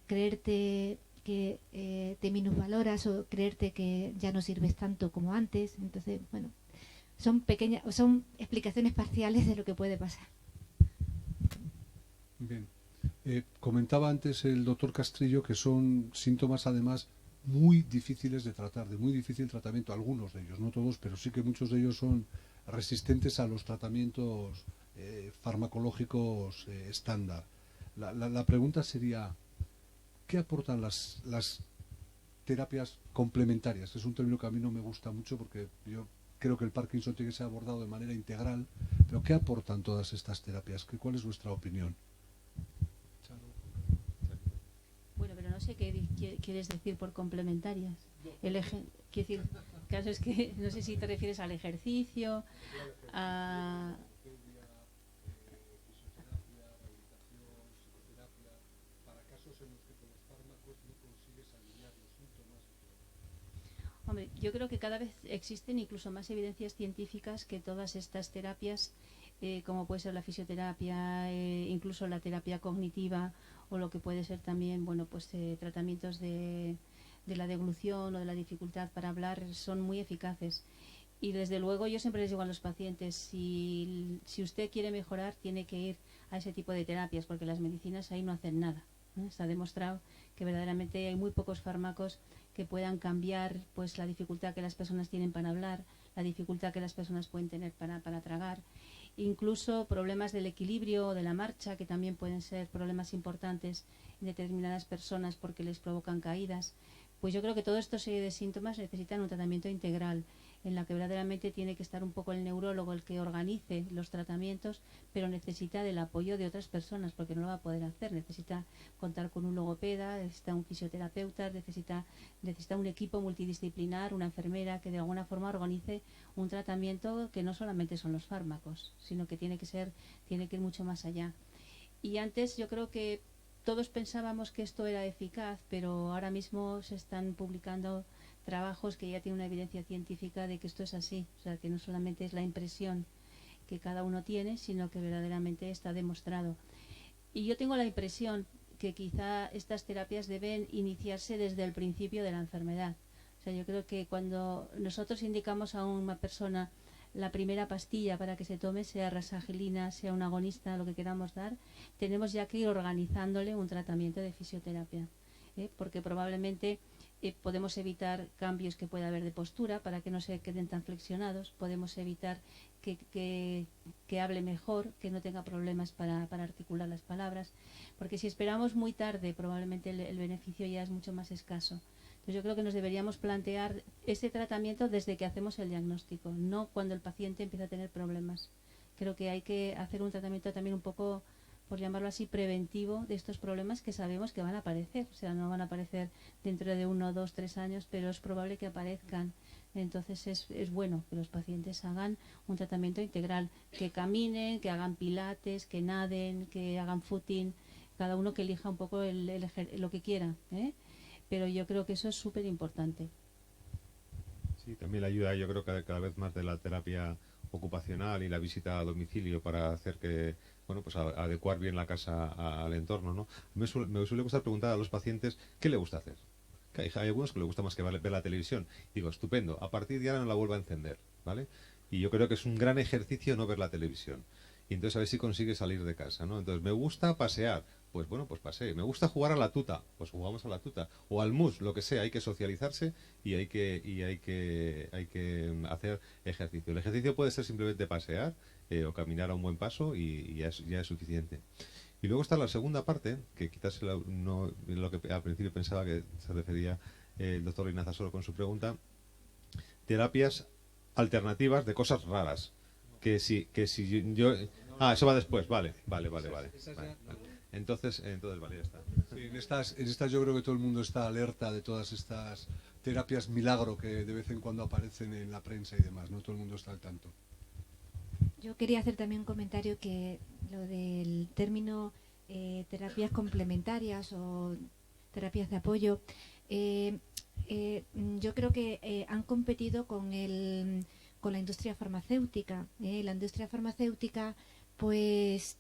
Speaker 4: creerte que te minusvaloras o creerte que ya no sirves tanto como antes. Entonces, bueno, son explicaciones parciales de lo que puede pasar.
Speaker 1: Bien. Comentaba antes el doctor Castrillo que son síntomas además muy difíciles de tratar, de muy difícil tratamiento, algunos de ellos, no todos, pero sí que muchos de ellos son resistentes a los tratamientos farmacológicos estándar. La pregunta sería, ¿qué aportan las terapias complementarias? Es un término que a mí no me gusta mucho porque yo creo que el Parkinson tiene que ser abordado de manera integral, pero ¿qué aportan todas estas terapias? ¿Cuál es vuestra opinión?
Speaker 2: Bueno, pero no sé qué quieres decir por complementarias. Quiero decir, el caso es que no sé si te refieres al ejercicio, a... Hombre, yo creo que cada vez existen incluso más evidencias científicas que todas estas terapias, como puede ser la fisioterapia, incluso la terapia cognitiva, o lo que puede ser también, bueno, pues tratamientos de la devolución o de la dificultad para hablar, son muy eficaces. Y desde luego yo siempre les digo a los pacientes, si usted quiere mejorar, tiene que ir a ese tipo de terapias, porque las medicinas ahí no hacen nada, ¿no? Está demostrado que verdaderamente hay muy pocos fármacos que puedan cambiar pues la dificultad que las personas tienen para hablar, la dificultad que las personas pueden tener para tragar, incluso problemas del equilibrio o de la marcha, que también pueden ser problemas importantes en determinadas personas porque les provocan caídas. Pues yo creo que toda esta serie de síntomas necesitan un tratamiento integral, en la que verdaderamente tiene que estar un poco el neurólogo el que organice los tratamientos, pero necesita del apoyo de otras personas porque no lo va a poder hacer. Necesita contar con un logopeda, necesita un fisioterapeuta, necesita un equipo multidisciplinar, una enfermera que de alguna forma organice un tratamiento que no solamente son los fármacos, sino que tiene que ir mucho más allá. Y antes yo creo que todos pensábamos que esto era eficaz, pero ahora mismo se están publicando trabajos que ya tienen una evidencia científica de que esto es así, o sea, que no solamente es la impresión que cada uno tiene, sino que verdaderamente está demostrado. Y yo tengo la impresión que quizá estas terapias deben iniciarse desde el principio de la enfermedad. O sea, yo creo que cuando nosotros indicamos a una persona la primera pastilla para que se tome, sea rasagelina, sea un agonista, lo que queramos dar, tenemos ya que ir organizándole un tratamiento de fisioterapia, porque probablemente podemos evitar cambios que pueda haber de postura para que no se queden tan flexionados, podemos evitar que hable mejor, que no tenga problemas para articular las palabras, porque si esperamos muy tarde probablemente el beneficio ya es mucho más escaso. Pues yo creo que nos deberíamos plantear ese tratamiento desde que hacemos el diagnóstico, no cuando el paciente empieza a tener problemas. Creo que hay que hacer un tratamiento también un poco, por llamarlo así, preventivo de estos problemas que sabemos que van a aparecer. O sea, no van a aparecer dentro de 1, 2, 3 años, pero es probable que aparezcan. Entonces es bueno que los pacientes hagan un tratamiento integral, que caminen, que hagan pilates, que naden, que hagan footing, cada uno que elija un poco lo que quiera, ¿eh? Pero yo creo que eso es súper importante.
Speaker 3: Sí, también la ayuda, yo creo que cada vez más de la terapia ocupacional y la visita a domicilio para hacer que, bueno, pues adecuar bien la casa al entorno, ¿no? Me suele gustar preguntar a los pacientes qué le gusta hacer. Que hay algunos que le gusta más que ver la televisión. Digo, estupendo, a partir de ahora no la vuelvo a encender, ¿vale? Y yo creo que es un gran ejercicio no ver la televisión. Y entonces a ver si consigue salir de casa, ¿no? Entonces, me gusta pasear. Pues bueno, pues pasee. Me gusta jugar a la tuta, pues jugamos a la tuta. O al mus, lo que sea, hay que socializarse y hay que hacer ejercicio. El ejercicio puede ser simplemente pasear o caminar a un buen paso y ya es suficiente. Y luego está la segunda parte, que quizás no lo que al principio pensaba que se refería el doctor Linaza solo con su pregunta, terapias alternativas de cosas raras. Que si yo... Ah, eso va después, vale. Entonces vale, ya está.
Speaker 1: Sí, en estas yo creo que todo el mundo está alerta de todas estas terapias milagro que de vez en cuando aparecen en la prensa y demás, ¿no? Todo el mundo está al tanto.
Speaker 4: Yo quería hacer también un comentario que lo del término terapias complementarias o terapias de apoyo, yo creo que han competido con la industria farmacéutica. La industria farmacéutica, pues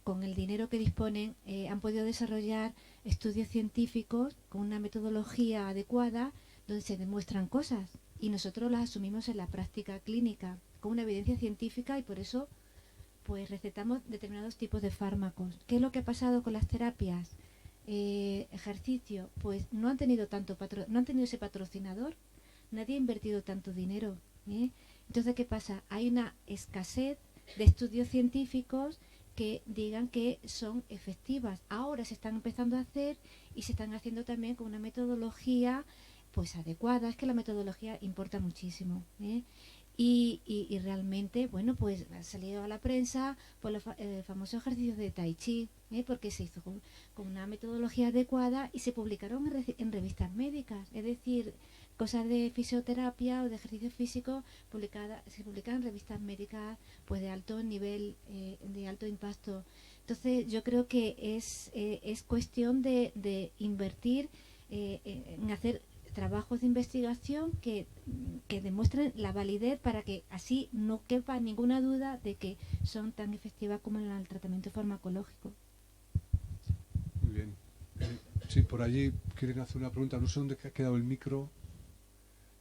Speaker 4: con el dinero que disponen, han podido desarrollar estudios científicos con una metodología adecuada donde se demuestran cosas y nosotros las asumimos en la práctica clínica con una evidencia científica y por eso pues recetamos determinados tipos de fármacos. ¿Qué es lo que ha pasado con las terapias? Ejercicio, pues no han tenido ese patrocinador, nadie ha invertido tanto dinero. Entonces, ¿qué pasa? Hay una escasez de estudios científicos que digan que son efectivas. Ahora se están empezando a hacer y se están haciendo también con una metodología pues adecuada. Es que la metodología importa muchísimo. Y realmente, bueno, pues ha salido a la prensa por los famosos ejercicios de Tai Chi, porque se hizo con una metodología adecuada y se publicaron en revistas médicas. Es decir, cosas de fisioterapia o de ejercicio físico se publican en revistas médicas pues de alto nivel, de alto impacto. Entonces yo creo que es cuestión de invertir en hacer trabajos de investigación que demuestren la validez para que así no quepa ninguna duda de que son tan efectivas como en el tratamiento farmacológico.
Speaker 1: Muy bien. Sí, por allí quieren hacer una pregunta. No sé dónde ha quedado el micro.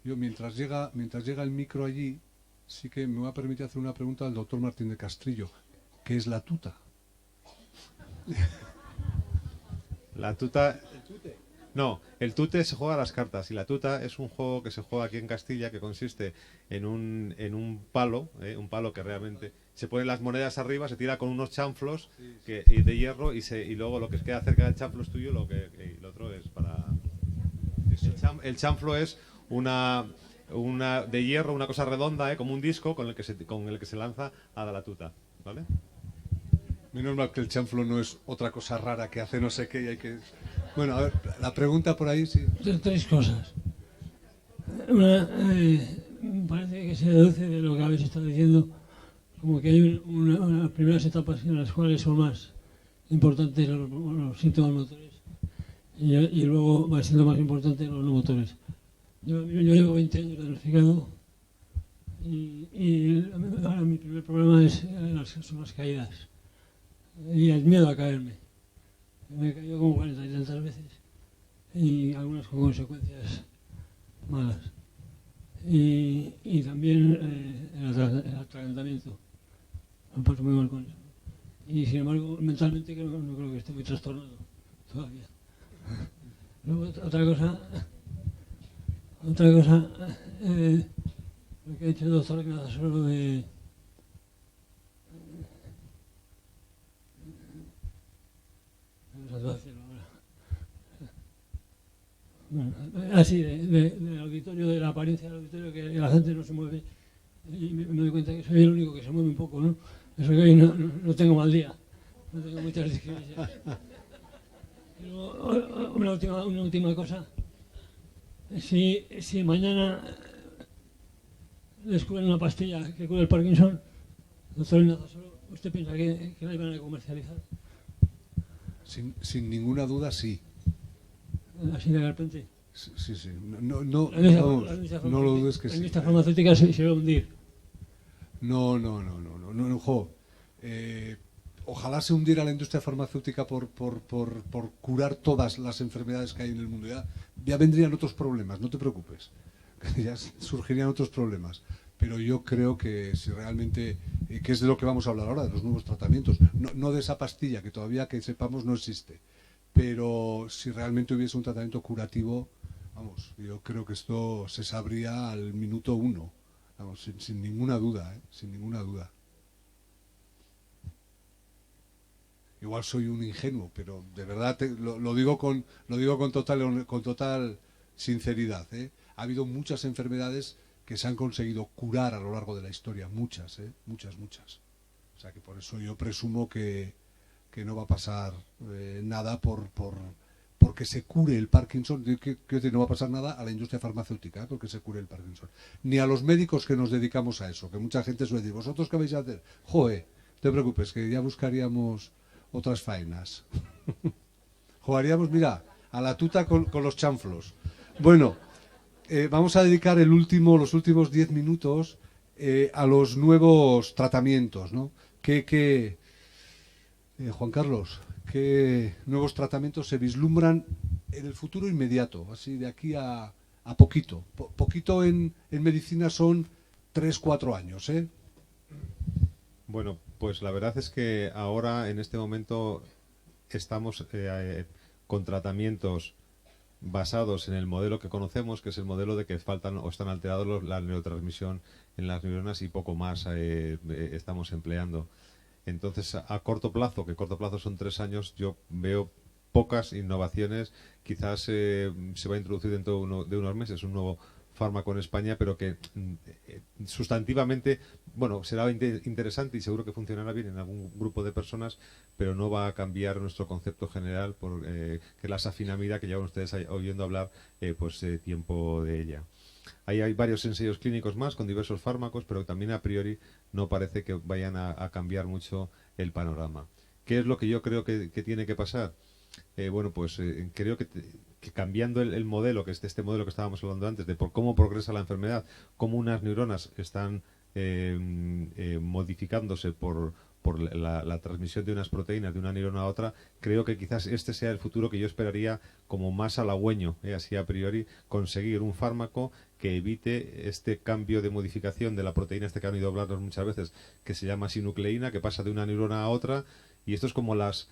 Speaker 1: Yo, mientras llega el micro allí, sí que me va a permitir hacer una pregunta al doctor Martín de Castrillo. ¿Qué es la tuta?
Speaker 3: La tuta... No, el tute se juega a las cartas y la tuta es un juego que se juega aquí en Castilla que consiste en un palo que realmente se ponen las monedas arriba, se tira con unos chanflos de hierro y luego lo que queda cerca del chanflo es tuyo, y lo otro es para... El chanflo es una de hierro, una cosa redonda, como un disco con el que se lanza a la tuta, ¿vale?
Speaker 1: Menos mal que el chanflo no es otra cosa rara que hace no sé qué y hay que... Bueno, a ver, la pregunta por ahí, sí.
Speaker 7: Tres cosas. Una, parece que se deduce de lo que habéis estado diciendo, como que hay unas primeras etapas en las cuales son más importantes los síntomas motores y luego va siendo más importante los no motores. Yo llevo 20 años diagnosticado y ahora mi primer problema son las caídas y el miedo a caerme. Me he caído como 40 y tantas veces y algunas con consecuencias malas. Y también el atragantamiento. Me paso muy mal con eso. Y sin embargo, mentalmente no creo que esté muy trastornado todavía. Luego, otra cosa, lo que ha dicho el doctor Ignacio sobre lo de Bueno, así, del auditorio, de la apariencia del auditorio, que la gente no se mueve. Y me doy cuenta que soy el único que se mueve un poco, ¿no? Eso que hoy no tengo mal día. No tengo muchas discriminaciones. Una última cosa. Si mañana descubren una pastilla que cura el Parkinson, doctor Ignacio Soro, ¿usted piensa que la iban a comercializar?
Speaker 1: Sin ninguna duda, sí.
Speaker 7: Así de repente.
Speaker 1: Sí. No lo dudes que
Speaker 7: la
Speaker 1: sí.
Speaker 7: industria farmacéutica se va a hundir.
Speaker 1: No, jo. Ojalá se hundiera la industria farmacéutica por curar todas las enfermedades que hay en el mundo. Ya vendrían otros problemas, no te preocupes. Ya surgirían otros problemas. Pero yo creo que si realmente, que es de lo que vamos a hablar ahora, de los nuevos tratamientos, no de esa pastilla que todavía que sepamos no existe, pero si realmente hubiese un tratamiento curativo, vamos, yo creo que esto se sabría al minuto 1, vamos, sin ninguna duda, sin ninguna duda. Igual soy un ingenuo, pero de verdad lo digo con total sinceridad, ¿eh? Ha habido muchas enfermedades que se han conseguido curar a lo largo de la historia, muchas. O sea que por eso yo presumo que no va a pasar nada porque se cure el Parkinson. No va a pasar nada a la industria farmacéutica porque se cure el Parkinson. Ni a los médicos que nos dedicamos a eso, que mucha gente suele decir, ¿vosotros qué vais a hacer? Joe, no te preocupes, que ya buscaríamos otras faenas. Jugaríamos, mira, a la tuta con los chanflos. Bueno, vamos a dedicar los últimos 10 minutos a los nuevos tratamientos, ¿no? Juan Carlos, ¿qué nuevos tratamientos se vislumbran en el futuro inmediato? Así de aquí a poquito. Poquito en medicina son 3-4 años, ¿eh?
Speaker 3: Bueno, pues la verdad es que ahora, en este momento, estamos con tratamientos basados en el modelo que conocemos, que es el modelo de que faltan o están alterados la neurotransmisión en las neuronas y poco más estamos empleando. Entonces, a corto plazo, que corto plazo son 3 años, yo veo pocas innovaciones. Quizás se va a introducir dentro de unos meses un nuevo fármaco en España, pero que sustantivamente, bueno, será interesante y seguro que funcionará bien en algún grupo de personas, pero no va a cambiar nuestro concepto general, que es la safinamida, que llevan ustedes oyendo hablar tiempo de ella. Ahí hay varios ensayos clínicos más con diversos fármacos, pero también a priori no parece que vayan a cambiar mucho el panorama. ¿Qué es lo que yo creo que tiene que pasar? Creo que cambiando el modelo, que es este modelo que estábamos hablando antes, de por cómo progresa la enfermedad, cómo unas neuronas están modificándose por la transmisión de unas proteínas de una neurona a otra, creo que quizás este sea el futuro que yo esperaría como más halagüeño, así a priori, conseguir un fármaco que evite este cambio de modificación de la proteína, que han oído hablarnos muchas veces, que se llama sinucleína, que pasa de una neurona a otra, y esto es como las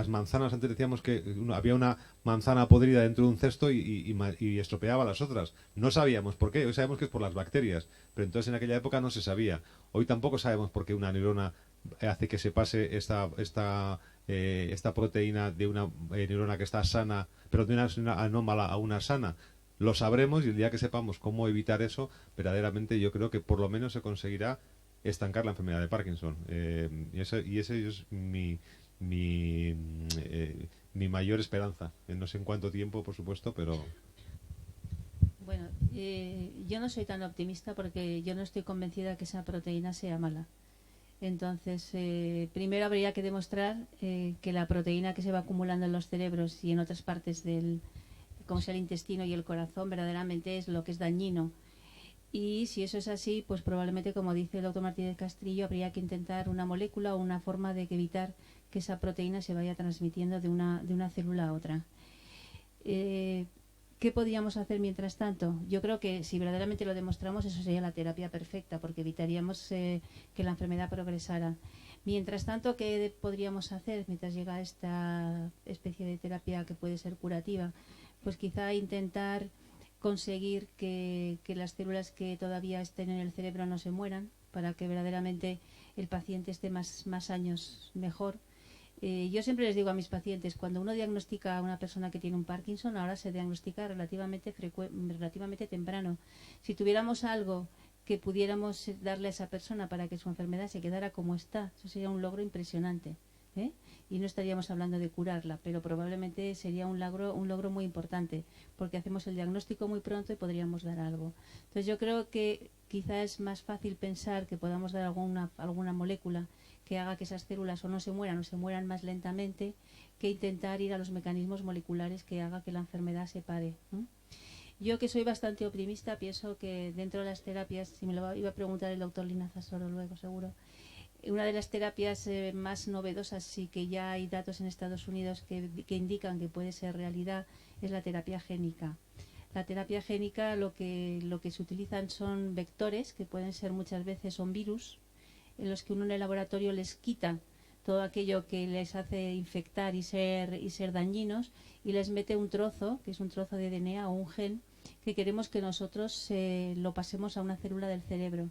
Speaker 3: manzanas. Antes decíamos que había una manzana podrida dentro de un cesto y estropeaba las otras. No sabíamos por qué, hoy sabemos que es por las bacterias, pero entonces en aquella época no se sabía. Hoy tampoco sabemos por qué una neurona hace que se pase esta proteína de una neurona que está sana, pero de una anómala a una sana. Lo sabremos y el día que sepamos cómo evitar eso, verdaderamente yo creo que por lo menos se conseguirá estancar la enfermedad de Parkinson. Y ese es mi mayor esperanza. No sé en cuánto tiempo, por supuesto, pero...
Speaker 2: Bueno, yo no soy tan optimista porque yo no estoy convencida que esa proteína sea mala. Entonces, primero habría que demostrar que la proteína que se va acumulando en los cerebros y en otras partes como sea el intestino y el corazón, verdaderamente es lo que es dañino. Y si eso es así, pues probablemente, como dice el doctor Martínez Castrillo, habría que intentar una molécula o una forma de evitar que esa proteína se vaya transmitiendo de una célula a otra. ¿Qué podríamos hacer mientras tanto? Yo creo que si verdaderamente lo demostramos, eso sería la terapia perfecta, porque evitaríamos que la enfermedad progresara. Mientras tanto, ¿qué podríamos hacer mientras llega esta especie de terapia que puede ser curativa? Pues quizá intentar conseguir que las células que todavía estén en el cerebro no se mueran, para que verdaderamente el paciente esté más años mejor. Yo siempre les digo a mis pacientes, cuando uno diagnostica a una persona que tiene un Parkinson, ahora se diagnostica relativamente temprano. Si tuviéramos algo que pudiéramos darle a esa persona para que su enfermedad se quedara como está, eso sería un logro impresionante, ¿eh? Y no estaríamos hablando de curarla, pero probablemente sería un logro muy importante, porque hacemos el diagnóstico muy pronto y podríamos dar algo. Entonces yo creo que quizá es más fácil pensar que podamos dar alguna molécula que haga que esas células o se mueran más lentamente, que intentar ir a los mecanismos moleculares que haga que la enfermedad se pare, ¿no? Yo, que soy bastante optimista, pienso que dentro de las terapias, si me lo iba a preguntar el doctor Linaza Soro luego seguro, una de las terapias más novedosas y que ya hay datos en Estados Unidos que indican que puede ser realidad es la terapia génica. La terapia génica lo que se utilizan son vectores, que pueden ser muchas veces son virus, en los que uno en el laboratorio les quita todo aquello que les hace infectar y ser dañinos, y les mete un trozo, que es un trozo de DNA o un gen, que queremos que nosotros lo pasemos a una célula del cerebro.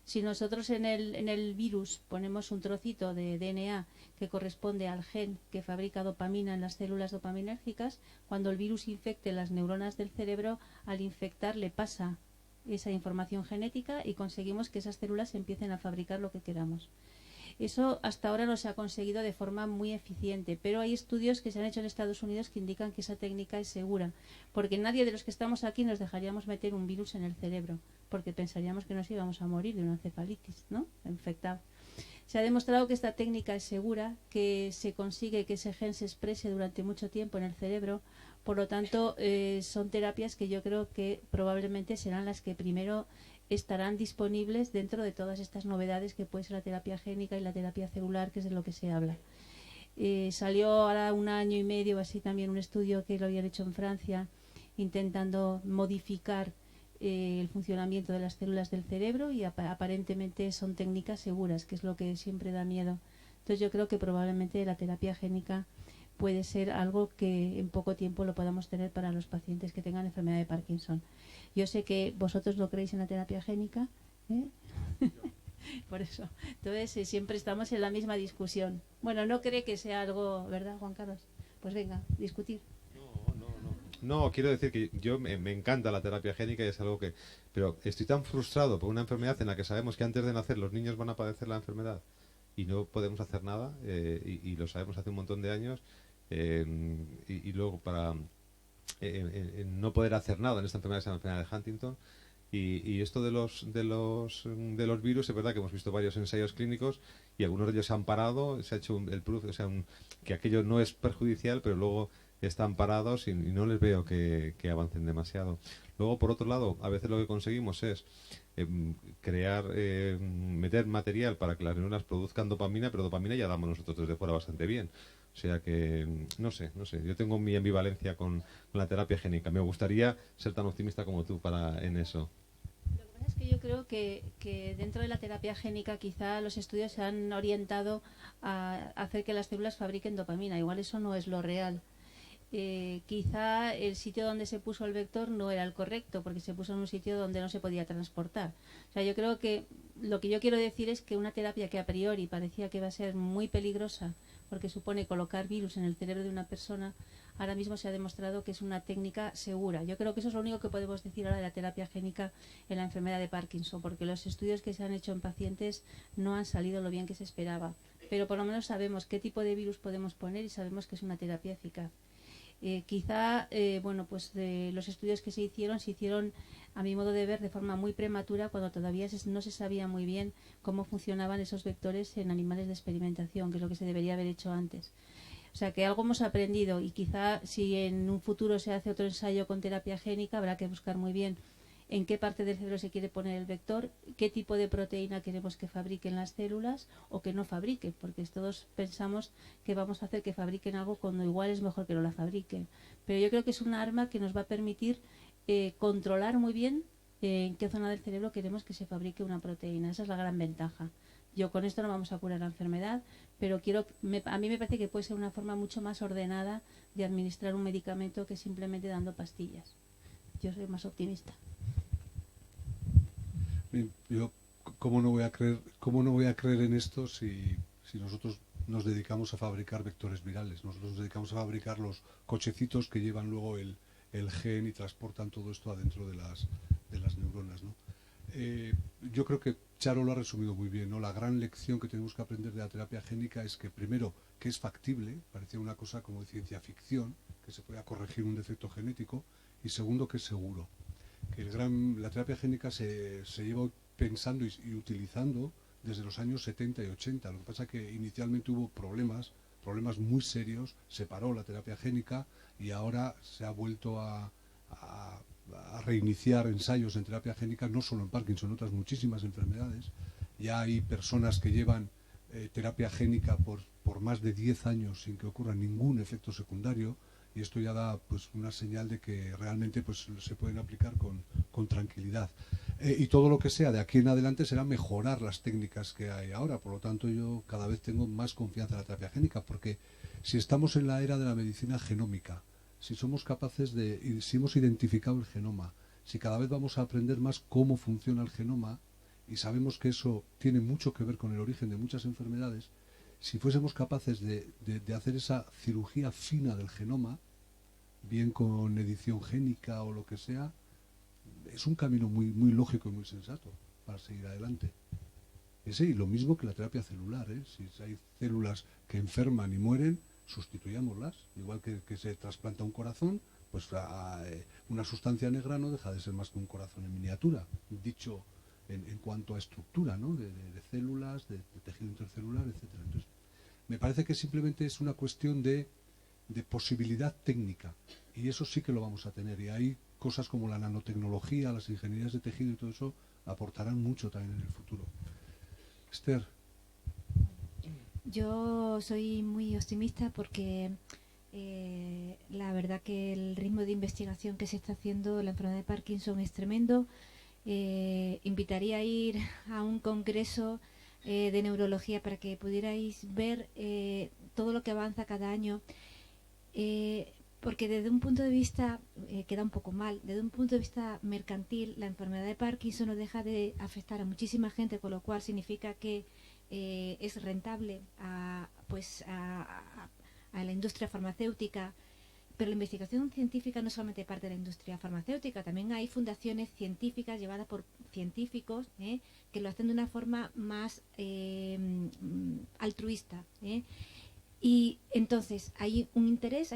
Speaker 2: Si nosotros en el virus ponemos un trocito de DNA que corresponde al gen que fabrica dopamina en las células dopaminérgicas, cuando el virus infecte las neuronas del cerebro, al infectar le pasa esa información genética y conseguimos que esas células empiecen a fabricar lo que queramos. Eso hasta ahora no se ha conseguido de forma muy eficiente, pero hay estudios que se han hecho en Estados Unidos que indican que esa técnica es segura, porque nadie de los que estamos aquí nos dejaríamos meter un virus en el cerebro, porque pensaríamos que nos íbamos a morir de una encefalitis, ¿no? Infectado. Se ha demostrado que esta técnica es segura, que se consigue que ese gen se exprese durante mucho tiempo en el cerebro. Por lo tanto, son terapias que yo creo que probablemente serán las que primero estarán disponibles dentro de todas estas novedades que puede ser la terapia génica y la terapia celular, que es de lo que se habla. Salió ahora 1 año y medio así también un estudio que lo habían hecho en Francia, intentando modificar el funcionamiento de las células del cerebro, y aparentemente son técnicas seguras, que es lo que siempre da miedo. Entonces yo creo que probablemente la terapia génica puede ser algo que en poco tiempo lo podamos tener para los pacientes que tengan enfermedad de Parkinson. Yo sé que vosotros no creéis en la terapia génica, ¿eh? Por eso. Entonces siempre estamos en la misma discusión. Bueno, no cree que sea algo, ¿verdad, Juan Carlos? Pues venga, discutir.
Speaker 3: No, quiero decir que yo me encanta la terapia génica y es algo que... Pero estoy tan frustrado por una enfermedad en la que sabemos que antes de nacer los niños van a padecer la enfermedad y no podemos hacer nada, y lo sabemos hace un montón de años, y luego para no poder hacer nada en esta enfermedad, que es la enfermedad de Huntington. Y esto de los virus, es verdad que hemos visto varios ensayos clínicos y algunos de ellos se han parado, se ha hecho el proof, o sea, que aquello no es perjudicial, pero luego están parados y no les veo que avancen demasiado. Luego, por otro lado, a veces lo que conseguimos es meter material para que las neuronas produzcan dopamina, pero dopamina ya damos nosotros desde fuera bastante bien. O sea que, no sé, yo tengo mi ambivalencia con la terapia génica. Me gustaría ser tan optimista como tú en eso.
Speaker 2: Lo que pasa es que yo creo que dentro de la terapia génica quizá los estudios se han orientado a hacer que las células fabriquen dopamina. Igual eso no es lo real. Quizá el sitio donde se puso el vector no era el correcto, porque se puso en un sitio donde no se podía transportar. O sea, yo creo que lo que yo quiero decir es que una terapia que a priori parecía que iba a ser muy peligrosa, porque supone colocar virus en el cerebro de una persona, ahora mismo se ha demostrado que es una técnica segura. Yo creo que eso es lo único que podemos decir ahora de la terapia génica en la enfermedad de Parkinson, porque los estudios que se han hecho en pacientes no han salido lo bien que se esperaba. Pero por lo menos sabemos qué tipo de virus podemos poner y sabemos que es una terapia eficaz. Quizá, pues los estudios que se hicieron, a mi modo de ver, de forma muy prematura, cuando todavía no se sabía muy bien cómo funcionaban esos vectores en animales de experimentación, que es lo que se debería haber hecho antes. O sea, que algo hemos aprendido, y quizá si en un futuro se hace otro ensayo con terapia génica, habrá que buscar muy bien en qué parte del cerebro se quiere poner el vector, qué tipo de proteína queremos que fabriquen las células o que no fabriquen, porque todos pensamos que vamos a hacer que fabriquen algo cuando igual es mejor que no la fabriquen. Pero yo creo que es un arma que nos va a permitir controlar muy bien en qué zona del cerebro queremos que se fabrique una proteína. Esa es la gran ventaja. Yo con esto no vamos a curar la enfermedad, pero a mí me parece que puede ser una forma mucho más ordenada de administrar un medicamento que simplemente dando pastillas. Yo soy más optimista.
Speaker 1: Yo, ¿cómo no voy a creer en esto si nosotros nos dedicamos a fabricar vectores virales. Nosotros nos dedicamos a fabricar los cochecitos que llevan luego el gen y transportan todo esto adentro de las neuronas, ¿no? Yo creo que Charo lo ha resumido muy bien, ¿no? La gran lección que tenemos que aprender de la terapia génica es que, primero, que es factible, parecía una cosa como de ciencia ficción, que se pueda corregir un defecto genético, y segundo, que es seguro. Que la terapia génica se lleva pensando y utilizando desde los años 70 y 80. Lo que pasa es que inicialmente hubo problemas muy serios, se paró la terapia génica y ahora se ha vuelto a reiniciar ensayos en terapia génica, no solo en Parkinson, en otras muchísimas enfermedades. Ya hay personas que llevan terapia génica por más de 10 años sin que ocurra ningún efecto secundario, y esto ya da pues una señal de que realmente pues se pueden aplicar con tranquilidad. Y todo lo que sea de aquí en adelante será mejorar las técnicas que hay ahora. Por lo tanto, yo cada vez tengo más confianza en la terapia génica, porque si estamos en la era de la medicina genómica, si somos capaces si hemos identificado el genoma, si cada vez vamos a aprender más cómo funciona el genoma, y sabemos que eso tiene mucho que ver con el origen de muchas enfermedades, si fuésemos capaces de hacer esa cirugía fina del genoma, bien con edición génica o lo que sea, es un camino muy, muy lógico y muy sensato para seguir adelante. Ese, y lo mismo que la terapia celular, ¿eh? Si hay células que enferman y mueren, sustituyámoslas. Igual que se trasplanta un corazón, pues una sustancia negra no deja de ser más que un corazón en miniatura, dicho en cuanto a estructura, ¿no? de células, de tejido intercelular, etcétera. Entonces, me parece que simplemente es una cuestión de posibilidad técnica, y eso sí que lo vamos a tener, y hay cosas como la nanotecnología, las ingenierías de tejido y todo eso aportarán mucho también en el futuro. Esther.
Speaker 4: Yo soy muy optimista porque la verdad que el ritmo de investigación que se está haciendo en la enfermedad de Parkinson es tremendo. Invitaría a ir a un congreso de neurología para que pudierais ver todo lo que avanza cada año, porque desde un punto de vista, queda un poco mal, desde un punto de vista mercantil, la enfermedad de Parkinson no deja de afectar a muchísima gente, con lo cual significa que es rentable a la industria farmacéutica. Pero la investigación científica no solamente parte de la industria farmacéutica, también hay fundaciones científicas llevadas por científicos que lo hacen de una forma más altruista. Y entonces hay un interés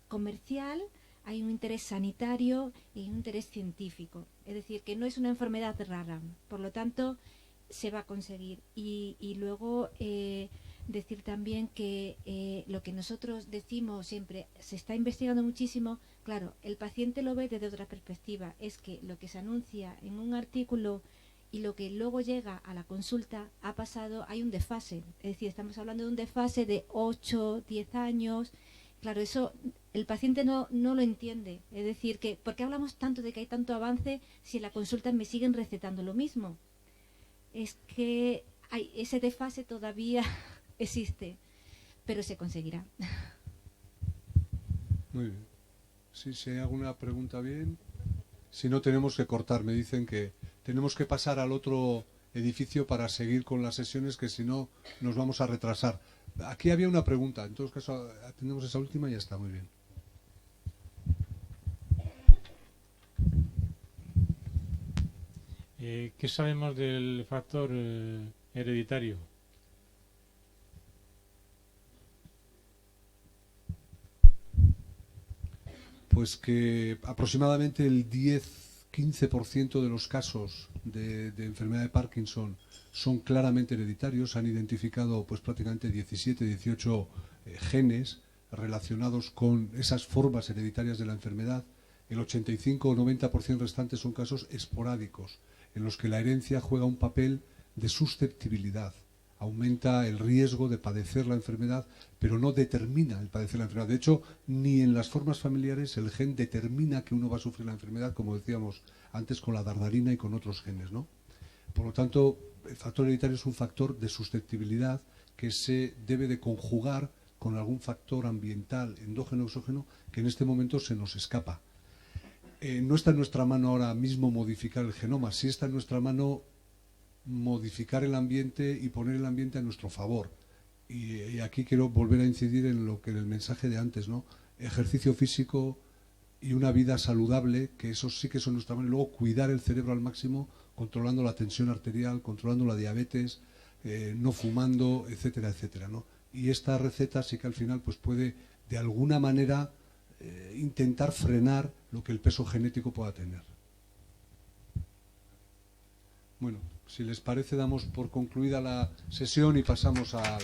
Speaker 4: comercial, hay un interés sanitario y un interés científico. Es decir, que no es una enfermedad rara, por lo tanto se va a conseguir. Y luego decir también que lo que nosotros decimos siempre, se está investigando muchísimo. Claro, el paciente lo ve desde otra perspectiva, es que lo que se anuncia en un artículo y lo que luego llega a la consulta ha pasado, hay un desfase, es decir, estamos hablando de un desfase de 8, 10 años. Claro, eso el paciente no lo entiende, es decir, que ¿por qué hablamos tanto de que hay tanto avance si en la consulta me siguen recetando lo mismo? Es que ese desfase todavía existe, pero se conseguirá.
Speaker 1: Muy bien. Si hay alguna pregunta, bien. Si no, tenemos que cortar. Me dicen que tenemos que pasar al otro edificio para seguir con las sesiones, que si no nos vamos a retrasar. Aquí había una pregunta. En todo caso, atendemos esa última y ya está. Muy bien.
Speaker 8: ¿Qué sabemos del factor hereditario?
Speaker 1: Pues que aproximadamente el 10-15% de los casos de enfermedad de Parkinson son claramente hereditarios. Han identificado pues prácticamente 17-18 genes relacionados con esas formas hereditarias de la enfermedad. El 85 o 90% restante son casos esporádicos, en los que la herencia juega un papel de susceptibilidad. Aumenta el riesgo de padecer la enfermedad, pero no determina el padecer la enfermedad. De hecho, ni en las formas familiares el gen determina que uno va a sufrir la enfermedad, como decíamos antes con la dardarina y con otros genes, ¿no? Por lo tanto, el factor hereditario es un factor de susceptibilidad que se debe de conjugar con algún factor ambiental, endógeno o exógeno, que en este momento se nos escapa. No está en nuestra mano ahora mismo modificar el genoma. Sí está en nuestra mano modificar el ambiente y poner el ambiente a nuestro favor. Y aquí quiero volver a incidir en lo que en el mensaje de antes, ¿no? Ejercicio físico y una vida saludable, que eso sí que son nuestra manera. Luego cuidar el cerebro al máximo, controlando la tensión arterial, controlando la diabetes, no fumando, etcétera, etcétera, ¿no? Y esta receta sí que al final pues puede de alguna manera intentar frenar lo que el peso genético pueda tener. Bueno, si les parece damos por concluida la sesión y pasamos al